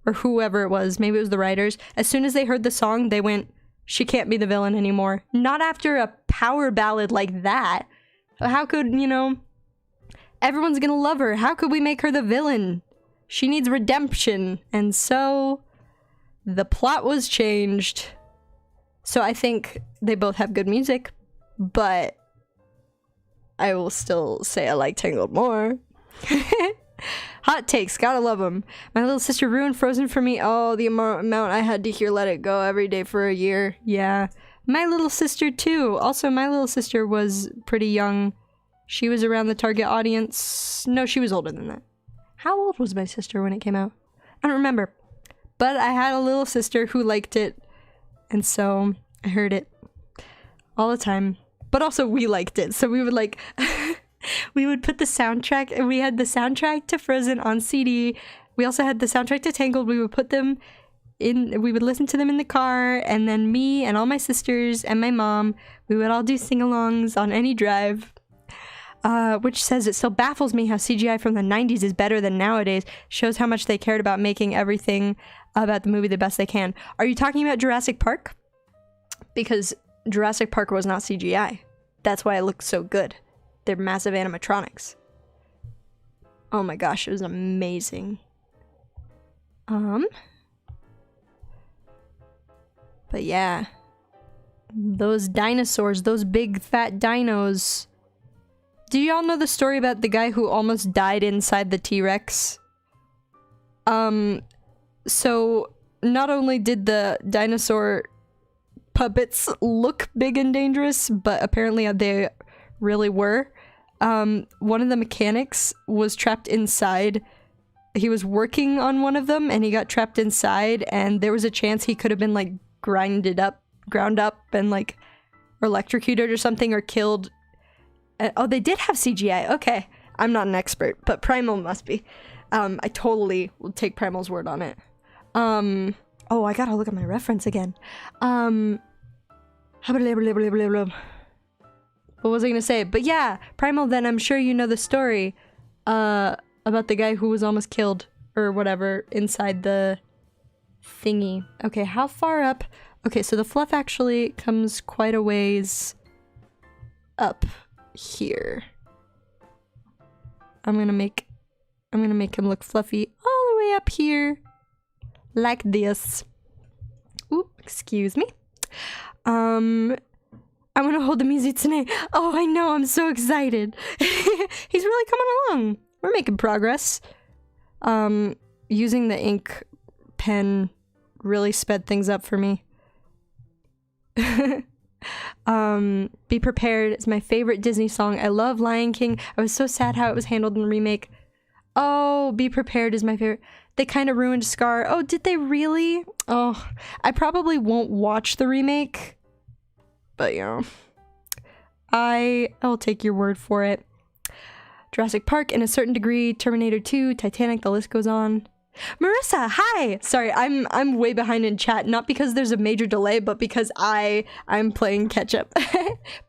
or whoever it was, maybe it was the writers, as soon as they heard the song, they went, she can't be the villain anymore. Not after a power ballad like that. How could, you know, everyone's gonna love her. How could we make her the villain? She needs redemption. And so the plot was changed. So I think they both have good music, but I will still say I like Tangled more. Hot takes, gotta love them. My little sister ruined Frozen for me. Oh, the amount I had to hear Let It Go every day for a year. Yeah. My little sister too. Also, my little sister was pretty young. She was around the target audience. No, she was older than that. How old was my sister when it came out? I don't remember. but I had a little sister who liked it, and so I heard it all the time. But also we liked it, so we would like we would put the soundtrack, and we had the soundtrack to Frozen on CD. We also had the soundtrack to Tangled. We would put them in, we would listen to them in the car, and then me and all my sisters and my mom, we would all do sing-alongs on any drive. Which says, it still baffles me how CGI from the 90s is better than nowadays. Shows how much they cared about making everything about the movie the best they can. Are you talking about Jurassic Park? Because Jurassic Park was not CGI. That's why it looked so good. They're massive animatronics. Oh my gosh, it was amazing. But yeah. Those dinosaurs, those big fat dinos. Do y'all know the story about the guy who almost died inside the T-Rex? So not only did the dinosaur puppets look big and dangerous, but apparently they really were. One of the mechanics was trapped inside. He was working on one of them and he got trapped inside, and there was a chance he could have been like ground up and like electrocuted or something, or killed. Oh, they did have CGI. Okay. I'm not an expert, but Primal must be. I totally will take Primal's word on it. Oh, I gotta look at my reference again. What was I gonna say? But yeah, Primal, then I'm sure you know the story about the guy who was almost killed or whatever inside the thingy. Okay, how far up? Okay, so the fluff actually comes quite a ways up here. I'm gonna make him look fluffy all the way up here. Like this. Oop, excuse me. I want to hold the Mizutsune. Oh, I know, I'm so excited. He's really coming along. We're making progress. Using the ink pen really sped things up for me. Be Prepared is my favorite Disney song. I love Lion King. I was so sad how it was handled in the remake. Oh, Be Prepared is my favorite. They kind of ruined Scar. Oh, did they really? Oh, I probably won't watch the remake. But, you know, I'll take your word for it. Jurassic Park, in a certain degree, Terminator 2, Titanic, the list goes on. Marissa, hi! Sorry, I'm way behind in chat, not because there's a major delay, but because I'm playing catch up.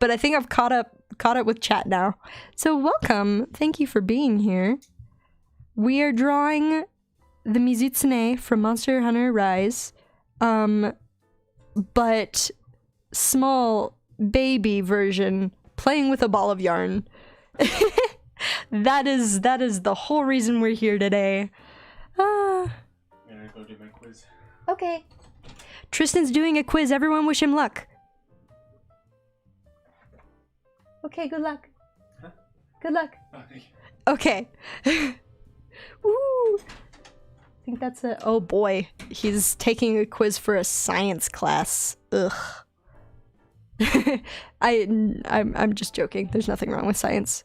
But I think I've caught up with chat now. So welcome. Thank you for being here. We are drawing the Mizutsune from Monster Hunter Rise. But small baby version, playing with a ball of yarn. That is the whole reason we're here today. I'm gonna go do my quiz. Okay. Tristan's doing a quiz. Everyone wish him luck. Okay, good luck. Huh? Good luck. Okay. Okay. Woo! I think that's a... Oh boy. He's taking a quiz for a science class. Ugh. I'm just joking. There's nothing wrong with science.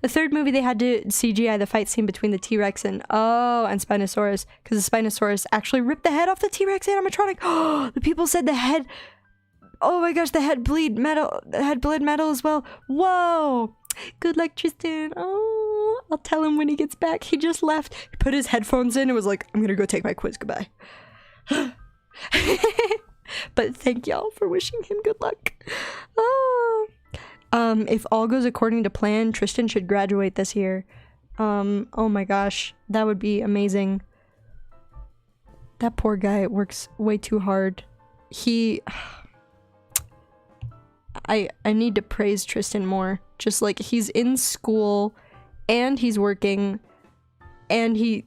The third movie, they had to CGI the fight scene between the T-Rex and Spinosaurus, because the Spinosaurus actually ripped the head off the T-Rex animatronic. Oh, the people said the head. Oh my gosh, the head bled metal as well. Whoa! Good luck, Tristan. Oh, I'll tell him when he gets back. He just left. He put his headphones in and was like, I'm gonna go take my quiz. Goodbye. But thank y'all for wishing him good luck. Oh. If all goes according to plan, Tristan should graduate this year. Oh my gosh, that would be amazing. That poor guy works way too hard. I need to praise Tristan more. Just like, he's in school and he's working and he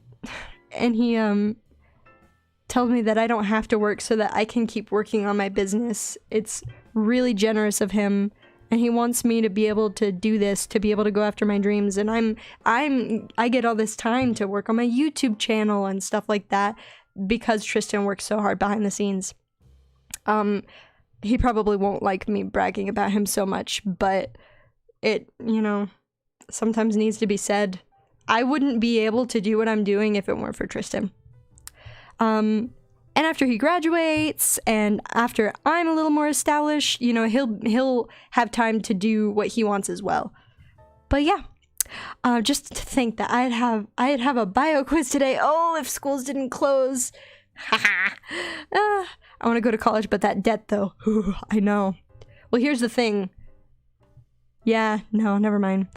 tells me that I don't have to work so that I can keep working on my business. It's really generous of him. And he wants me to be able to do this, to be able to go after my dreams. And I get all this time to work on my YouTube channel and stuff like that because Tristan works so hard behind the scenes. He probably won't like me bragging about him so much, but it, you know, sometimes needs to be said. I wouldn't be able to do what I'm doing if it weren't for Tristan. And after he graduates and after I'm a little more established, you know, he'll have time to do what he wants as well. But yeah, just to think that I'd have a bio quiz today. Oh, if schools didn't close. Haha. I want to go to college, but that debt though. I know. Well, here's the thing. Yeah, no, never mind.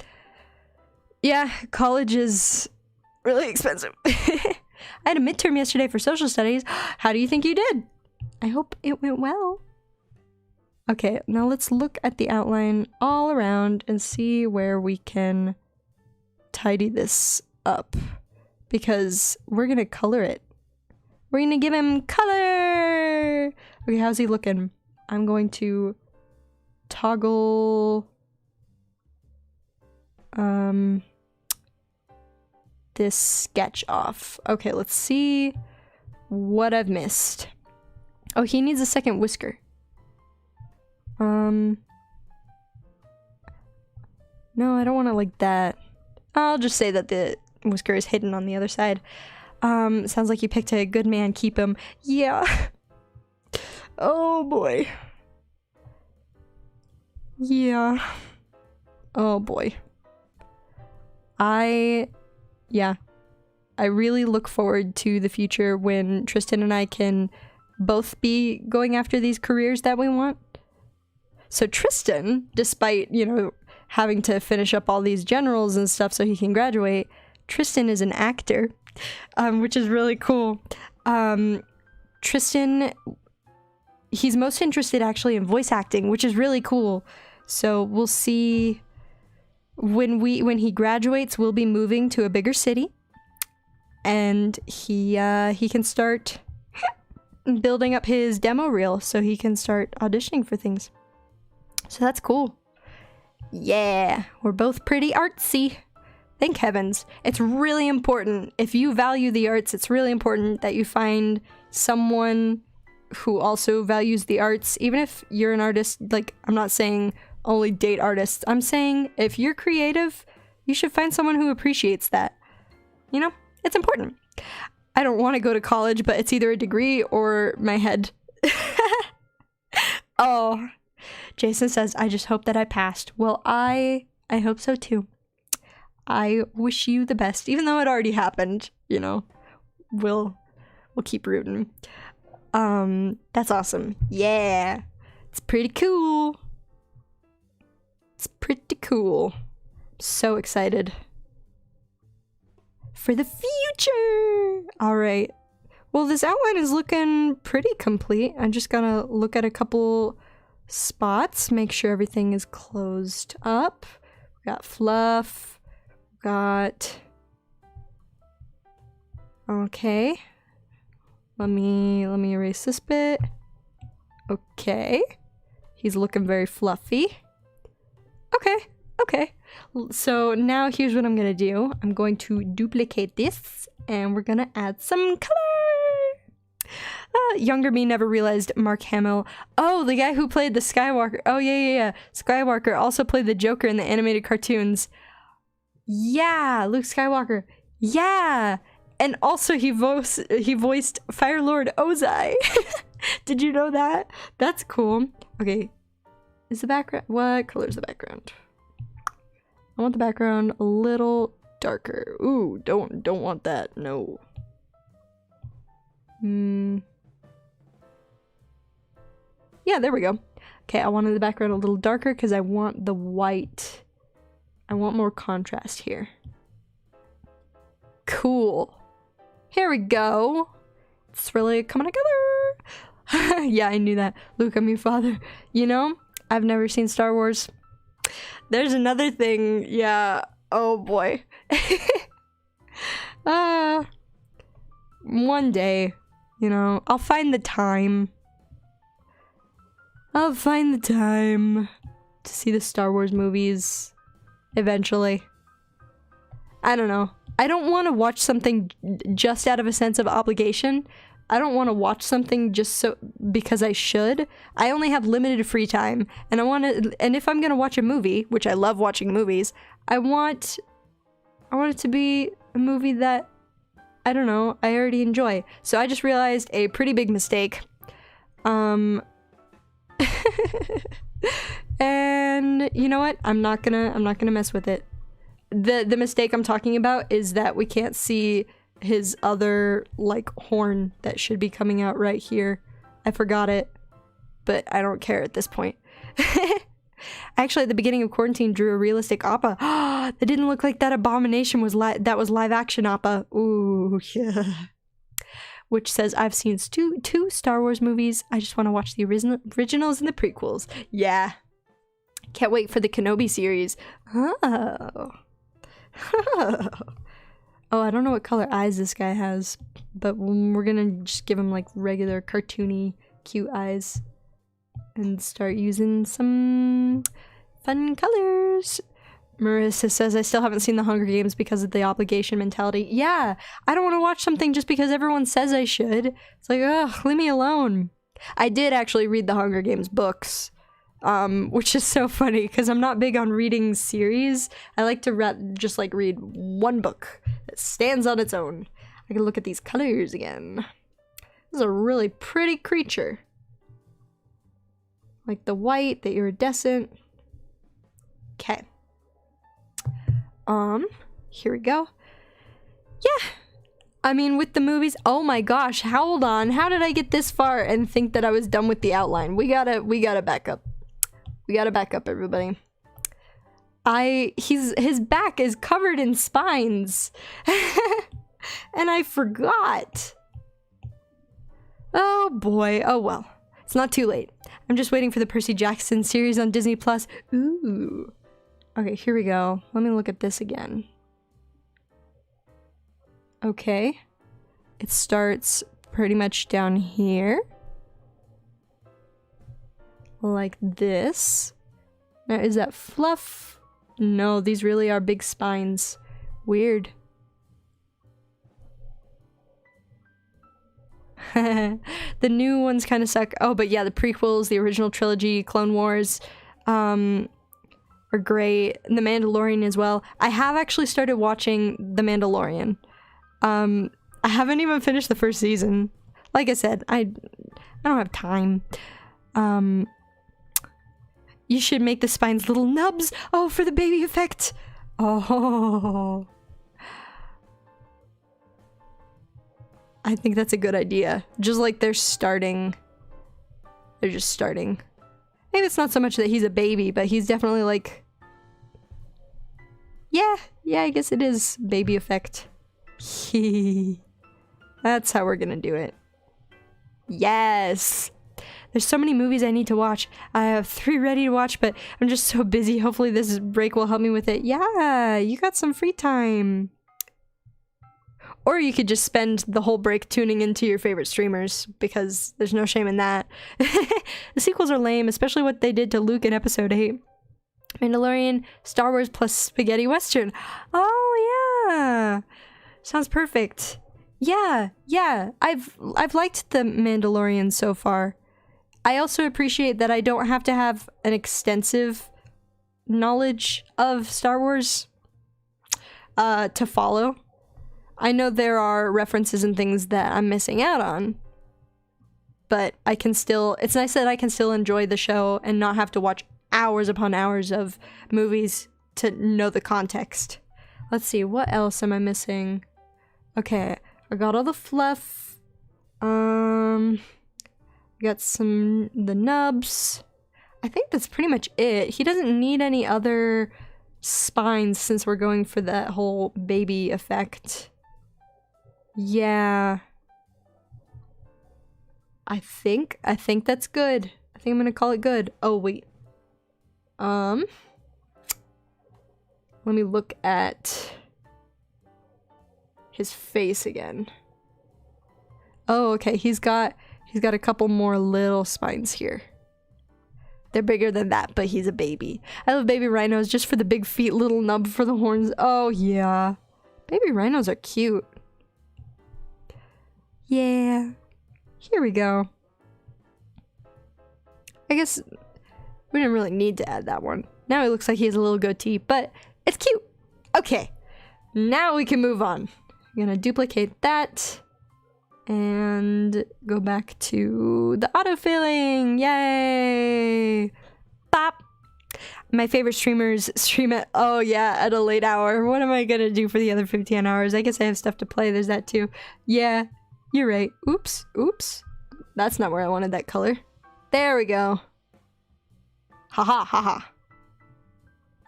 Yeah, college is really expensive. I had a midterm yesterday for social studies. How do you think you did? I hope it went well. Okay, now let's look at the outline all around and see where we can tidy this up. Because we're gonna color it. We're gonna give him color! Okay, how's he looking? I'm going to toggle this sketch off. Okay, let's see what I've missed. Oh, he needs a second whisker. No, I don't want it like that. I'll just say that the whisker is hidden on the other side. Sounds like you picked a good man. Keep him. Yeah. Oh boy. Yeah. Oh boy. I really look forward to the future when Tristan and I can both be going after these careers that we want. So Tristan, despite, you know, having to finish up all these generals and stuff so he can graduate, Tristan is an actor, which is really cool. Tristan, he's most interested actually in voice acting, which is really cool. So we'll see when he graduates, we'll be moving to a bigger city, and he can start building up his demo reel so he can start auditioning for things. So that's cool. Yeah, we're both pretty artsy. Thank heavens. It's really important. If you value the arts, it's really important that you find someone who also values the arts. Even if you're an artist, like, I'm not saying only date artists. I'm saying if you're creative, you should find someone who appreciates that. You know, it's important. I don't want to go to college, but it's either a degree or my head. Oh, Jason says, I just hope that I passed. Well, I hope so too. I wish you the best, even though it already happened, you know. We'll keep rooting. That's awesome. Yeah. It's pretty cool. It's pretty cool. So excited for the future. All right. Well, this outline is looking pretty complete. I'm just gonna look at a couple spots, make sure everything is closed up. We got fluff. Got. Okay. Let me erase this bit. Okay. He's looking very fluffy. Okay. So now here's what I'm gonna do. I'm going to duplicate this and we're gonna add some color. Younger me never realized Mark Hamill. Oh, the guy who played the Skywalker. Oh, yeah. Skywalker also played the Joker in the animated cartoons. Yeah, Luke Skywalker. Yeah. And also he voiced Fire Lord Ozai. Did you know that? That's cool. Okay. Is the background... What color is the background? I want the background a little darker. Ooh, don't want that. No. Yeah, there we go. Okay, I wanted the background a little darker because I want the white. I want more contrast here. Cool. Here we go. It's really coming together. Yeah, I knew that. Luke, I'm your father. You know, I've never seen Star Wars. There's another thing. Yeah. Oh boy. One day, you know, I'll find the time. I'll find the time to see the Star Wars movies eventually. I don't know. I don't want to watch something just out of a sense of obligation. I don't want to watch something just so because I should. I only have limited free time, and and if I'm going to watch a movie, which I love watching movies, I want it to be a movie that I don't know, I already enjoy. So I just realized a pretty big mistake. And you know what? I'm not gonna mess with it. The mistake I'm talking about is that we can't see his other, like, horn that should be coming out right here. I forgot it, but I don't care at this point. Actually, at the beginning of quarantine, drew a realistic Appa. That didn't look like that abomination was that was live action Appa. Ooh, yeah. Which says, I've seen two Star Wars movies. I just want to watch the originals and the prequels. Yeah. Can't wait for the Kenobi series. Oh. Oh, I don't know what color eyes this guy has, but we're gonna just give him, like, regular cartoony cute eyes and start using some fun colors. Marissa says, I still haven't seen The Hunger Games because of the obligation mentality. Yeah, I don't want to watch something just because everyone says I should. It's like, ugh, leave me alone. I did actually read the Hunger Games books, which is so funny because I'm not big on reading series. I like to just like read one book that stands on its own. I can look at these colors again. This is a really pretty creature. Like the white, the iridescent. Okay. Here we go. Yeah. I mean, with the movies, oh my gosh, hold on. How did I get this far and think that I was done with the outline? We gotta back up. We gotta back up, everybody. His back is covered in spines. And I forgot. Oh boy, oh well. It's not too late. I'm just waiting for the Percy Jackson series on Disney Plus. Ooh. Okay, here we go. Let me look at this again. Okay. It starts pretty much down here. Like this. Now, is that fluff? No, these really are big spines. Weird. The new ones kind of suck. Oh, but yeah, the prequels, the original trilogy, Clone Wars, are great. The Mandalorian as well. I have actually started watching The Mandalorian. I haven't even finished the first season. Like I said, I don't have time. You should make the spines little nubs. Oh, for the baby effect. Oh. I think that's a good idea. Just like they're just starting. Maybe it's not so much that he's a baby, but he's definitely like... Yeah, I guess it is baby effect. That's how we're gonna do it. Yes! There's so many movies I need to watch. I have 3 ready to watch, but I'm just so busy. Hopefully this break will help me with it. Yeah, you got some free time. Or you could just spend the whole break tuning into your favorite streamers, because there's no shame in that. The sequels are lame, especially what they did to Luke in episode 8. Mandalorian, Star Wars plus spaghetti western. Oh yeah! Sounds perfect. Yeah. I've liked the Mandalorian so far. I also appreciate that I don't have to have an extensive knowledge of Star Wars to follow. I know there are references and things that I'm missing out on, but I can still, it's nice that I can still enjoy the show and not have to watch hours upon hours of movies to know the context. Let's see, what else am I missing? Okay, I got all the fluff. Got the nubs. I think that's pretty much it. He doesn't need any other spines since we're going for that whole baby effect. Yeah. I think that's good. I think I'm gonna call it good. Oh, wait. Let me look at his face again. Oh, okay. He's got a couple more little spines here. They're bigger than that, but he's a baby. I love baby rhinos just for the big feet, little nub for the horns. Oh, yeah. Baby rhinos are cute. Yeah. Here we go. I guess we didn't really need to add that one. Now it looks like he has a little goatee, but it's cute. Okay. Now we can move on. I'm gonna duplicate that and go back to the autofilling. Yay! Bop! My favorite streamers stream at, oh yeah, at a late hour. What am I gonna do for the other 15 hours? I guess I have stuff to play. There's that too. Yeah, you're right. Oops, oops. That's not where I wanted that color. There we go. Haha, haha.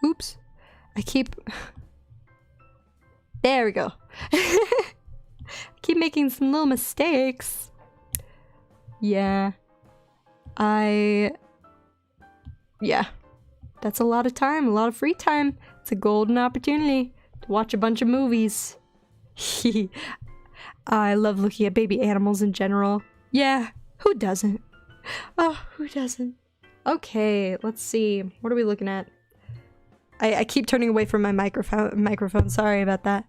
Oops. I keep... There we go. I keep making some little mistakes. Yeah. Yeah. That's a lot of time, a lot of free time. It's a golden opportunity to watch a bunch of movies. I love looking at baby animals in general. Yeah, who doesn't? Oh, who doesn't? Okay, let's see. What are we looking at? I keep turning away from my microphone. Sorry about that.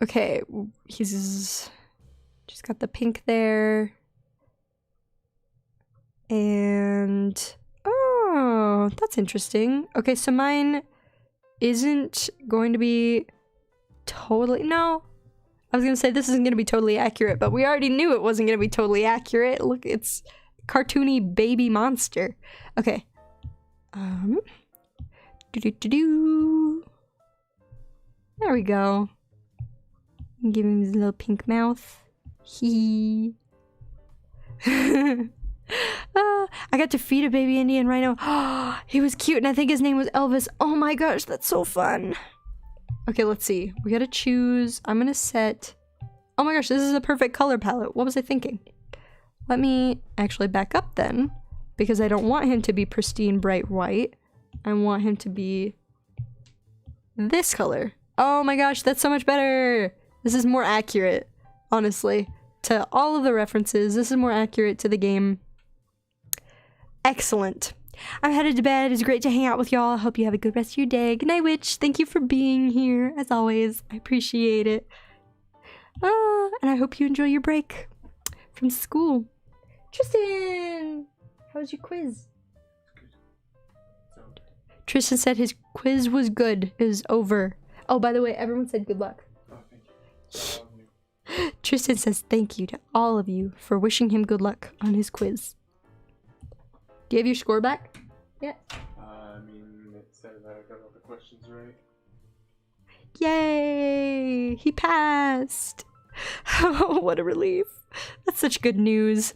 Okay, he's just got the pink there. And oh, that's interesting. Okay, so mine isn't going to be totally, no. I was gonna say this isn't gonna be totally accurate, but we already knew it wasn't gonna be totally accurate. Look, it's cartoony baby monster. Okay. There we go. Give him his little pink mouth. Hee. I got to feed a baby Indian rhino. He was cute, and I think his name was Elvis. Oh my gosh, that's so fun. Okay, let's see. We gotta choose. I'm gonna set... Oh my gosh, this is a perfect color palette. What was I thinking? Let me actually back up then, because I don't want him to be pristine bright white. I want him to be this color. Oh my gosh, that's so much better. This is more accurate, honestly, to all of the references. This is more accurate to the game. Excellent. I'm headed to bed. It's great to hang out with y'all. I hope you have a good rest of your day. Good night, Witch. Thank you for being here, as always. I appreciate it. And I hope you enjoy your break from school. Tristan! How was your quiz? Tristan said his quiz was good. It was over. Oh, by the way, everyone said good luck. Oh, thank you. Tristan says thank you to all of you for wishing him good luck on his quiz. Do you have your score back? Yeah. I mean, it said that I got all the questions right. Yay! He passed! Oh, what a relief. That's such good news.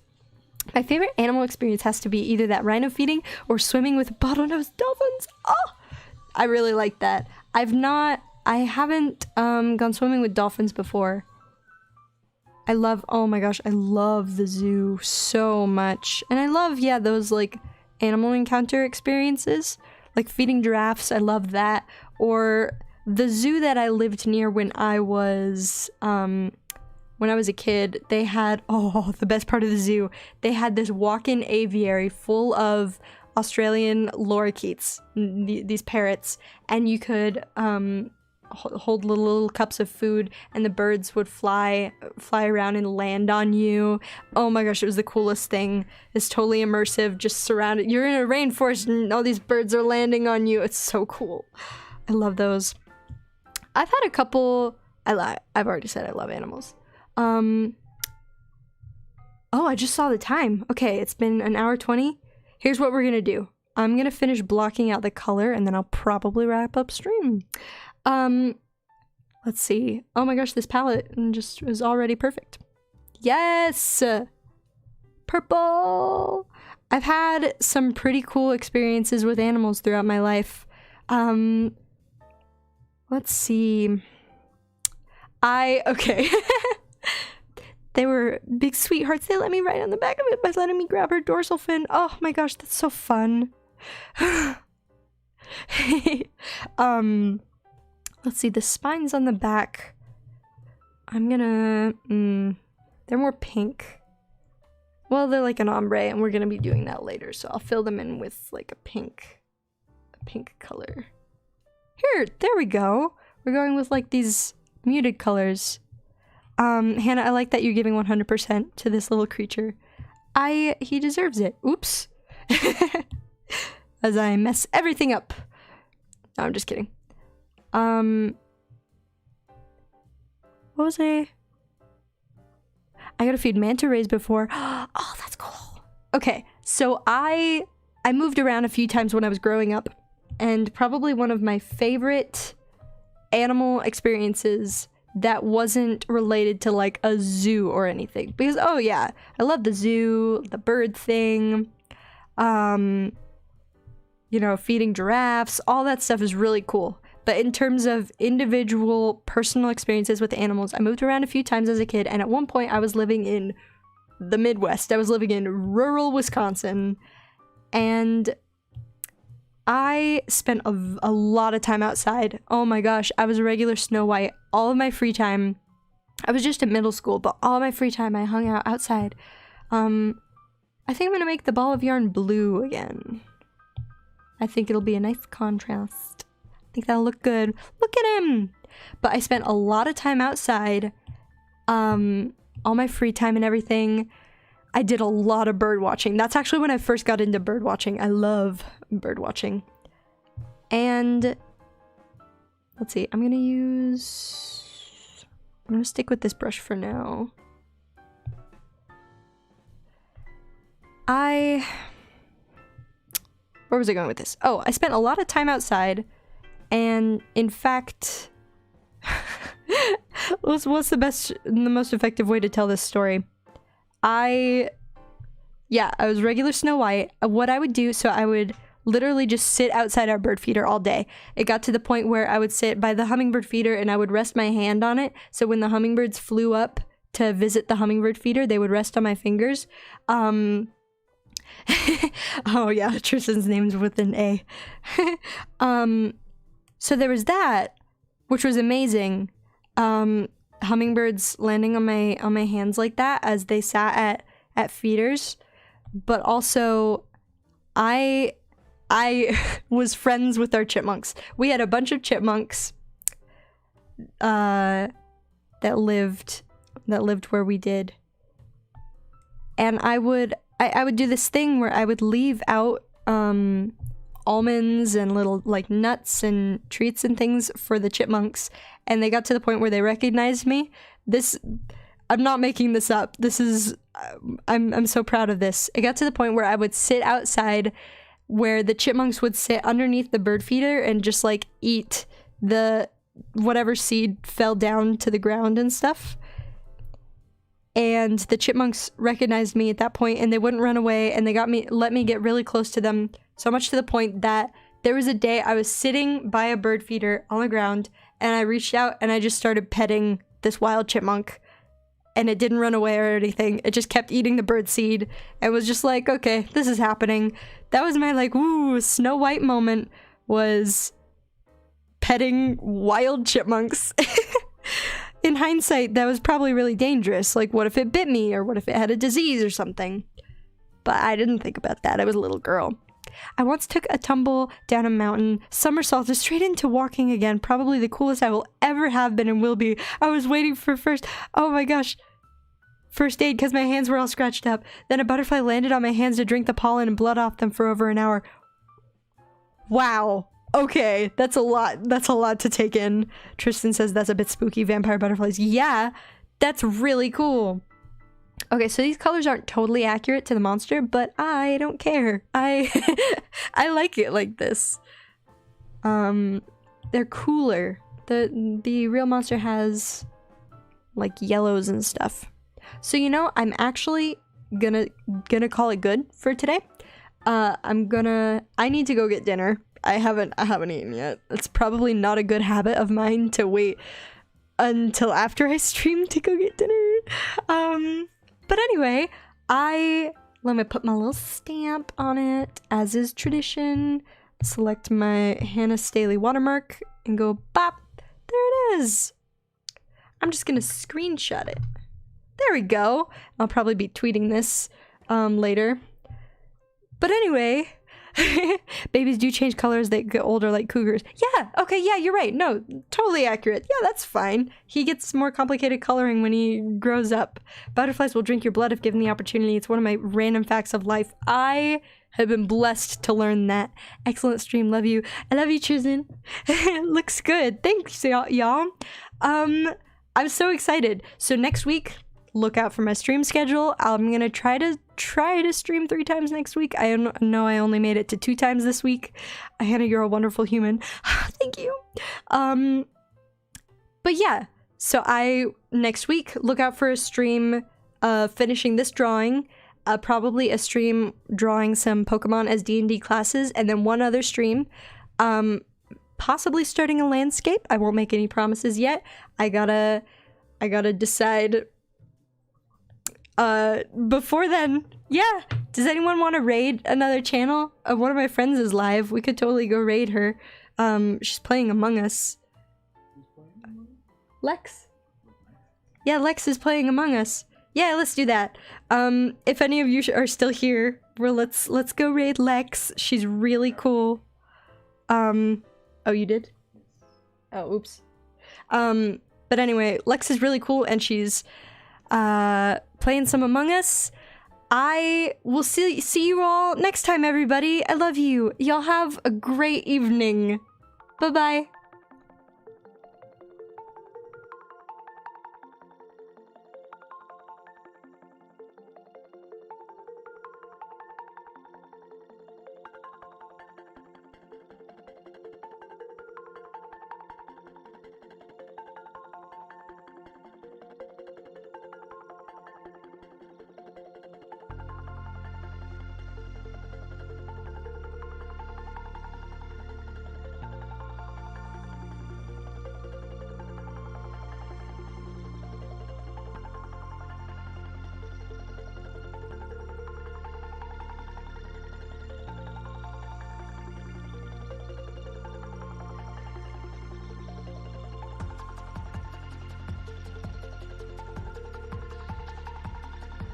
My favorite animal experience has to be either that rhino feeding or swimming with bottlenose dolphins. Oh! I really like that. I haven't gone swimming with dolphins before. Oh my gosh, I love the zoo so much. And I love, yeah, those like animal encounter experiences. Like feeding giraffes, I love that. Or the zoo that I lived near when I was a kid, they had, oh, the best part of the zoo. They had this walk-in aviary full of Australian lorikeets, these parrots, and you could hold little cups of food, and the birds would fly around and land on you. Oh my gosh, it was the coolest thing. It's totally immersive, just surrounded. You're in a rainforest and all these birds are landing on you. It's so cool. I love those. I've had a couple. I've already said I love animals. Oh, I just saw the time. Okay, it's been an hour 20. Here's what we're gonna do. I'm gonna finish blocking out the color and then I'll probably wrap up stream. Let's see. Oh my gosh, this palette just is already perfect. Yes! Purple! I've had some pretty cool experiences with animals throughout my life. Let's see. Okay. They were big sweethearts. They let me ride on the back of it by letting me grab her dorsal fin. Oh my gosh, that's so fun. Let's see, the spines on the back. I'm gonna, they're more pink. Well, they're like an ombre, and we're gonna be doing that later, so I'll fill them in with like a pink color. Here, there we go. We're going with like these muted colors. Hannah, I like that you're giving 100% to this little creature. He deserves it. Oops. As I mess everything up. No, I'm just kidding. What was I gotta feed manta rays before. Oh, that's cool. Okay, so I moved around a few times when I was growing up, and probably one of my favorite animal experiences that wasn't related to like a zoo or anything, because oh yeah, I love the zoo, the bird thing, you know, feeding giraffes, all that stuff is really cool. But in terms of individual personal experiences with animals, I moved around a few times as a kid, and at one point I was living in the Midwest. I was living in rural Wisconsin, and I spent a lot of time outside. Oh my gosh, I was a regular Snow White. All of my free time, I was just in middle school, but all of my free time I hung out outside. I think I'm gonna make the ball of yarn blue again. I think it'll be a nice contrast. I think that'll look good. Look at him! But I spent a lot of time outside, all my free time and everything. I did a lot of bird watching. That's actually when I first got into bird watching. I love bird watching. And let's see, I'm gonna stick with this brush for now. Where was I going with this? Oh, I spent a lot of time outside, and in fact, what's the most effective way to tell this story? I was regular Snow White. What I would do, so I would literally just sit outside our bird feeder all day. It got to the point where I would sit by the hummingbird feeder and I would rest my hand on it. So when the hummingbirds flew up to visit the hummingbird feeder, they would rest on my fingers. Oh yeah, Tristan's name's with an A. So there was that, which was amazing. Hummingbirds landing on my hands like that as they sat at feeders. But also I was friends with our chipmunks. We had a bunch of chipmunks that lived where we did. And I would do this thing where I would leave out almonds and little like nuts and treats and things for the chipmunks, and they got to the point where they recognized me. I'm not making this up. This is I'm so proud of this. It got to the point where I would sit outside where the chipmunks would sit underneath the bird feeder and just like eat the whatever seed fell down to the ground and stuff. And the chipmunks recognized me at that point, and they wouldn't run away, and they let me get really close to them, so much to the point that there was a day I was sitting by a bird feeder on the ground, and I reached out and I just started petting this wild chipmunk, and it didn't run away or anything. It just kept eating the bird seed, and was just like, okay, this is happening. That was my like, woo, Snow White moment, was petting wild chipmunks. In hindsight, that was probably really dangerous. Like, what if it bit me? Or what if it had a disease or something? But I didn't think about that. I was a little girl. I once took a tumble down a mountain, somersaulted straight into walking again. Probably the coolest I will ever have been and will be. I was waiting for first aid because my hands were all scratched up. Then a butterfly landed on my hands to drink the pollen and blood off them for over an hour. Wow. Okay, that's a lot to take in. Tristan says that's a bit spooky, vampire butterflies. Yeah, that's really cool. Okay, so these colors aren't totally accurate to the monster, but I don't care. I like it like this. They're cooler. The real monster has like yellows and stuff. So you know, I'm actually gonna call it good for today. I need to go get dinner. I haven't eaten yet. It's probably not a good habit of mine to wait until after I stream to go get dinner. But anyway, let me put my little stamp on it, as is tradition. Select my Hannah Staley watermark and go bop. There it is. I'm just gonna screenshot it. There we go. I'll probably be tweeting this later. But anyway, babies do change color as they get older, like cougars. Yeah, okay, yeah, you're right. No, totally accurate. Yeah, that's fine. He gets more complicated coloring when he grows up. Butterflies will drink your blood if given the opportunity. It's one of my random facts of life. I have been blessed to learn that. Excellent stream. Love you. I love you, Tristan. Looks good. Thanks, y'all. I'm so excited. So next week, look out for my stream schedule. I'm gonna try to stream 3 times next week. I know I only made it to 2 times this week. Hannah, you're a wonderful human. Thank you. But yeah, so next week, look out for a stream finishing this drawing, probably a stream drawing some Pokemon as D&D classes, and then one other stream, possibly starting a landscape. I won't make any promises yet. I gotta decide before then. Yeah, does anyone want to raid another channel? One of my friends is live. We could totally go raid her. She's playing Among Us. Lex. Yeah, Lex is playing Among Us. Yeah, let's do that. If any of you are still here, let's go raid Lex. She's really cool. Oh, you did? Oh, oops. But anyway, Lex is really cool, and she's playing some Among Us. I will see you all next time, everybody. I love you. Y'all have a great evening. Bye-bye.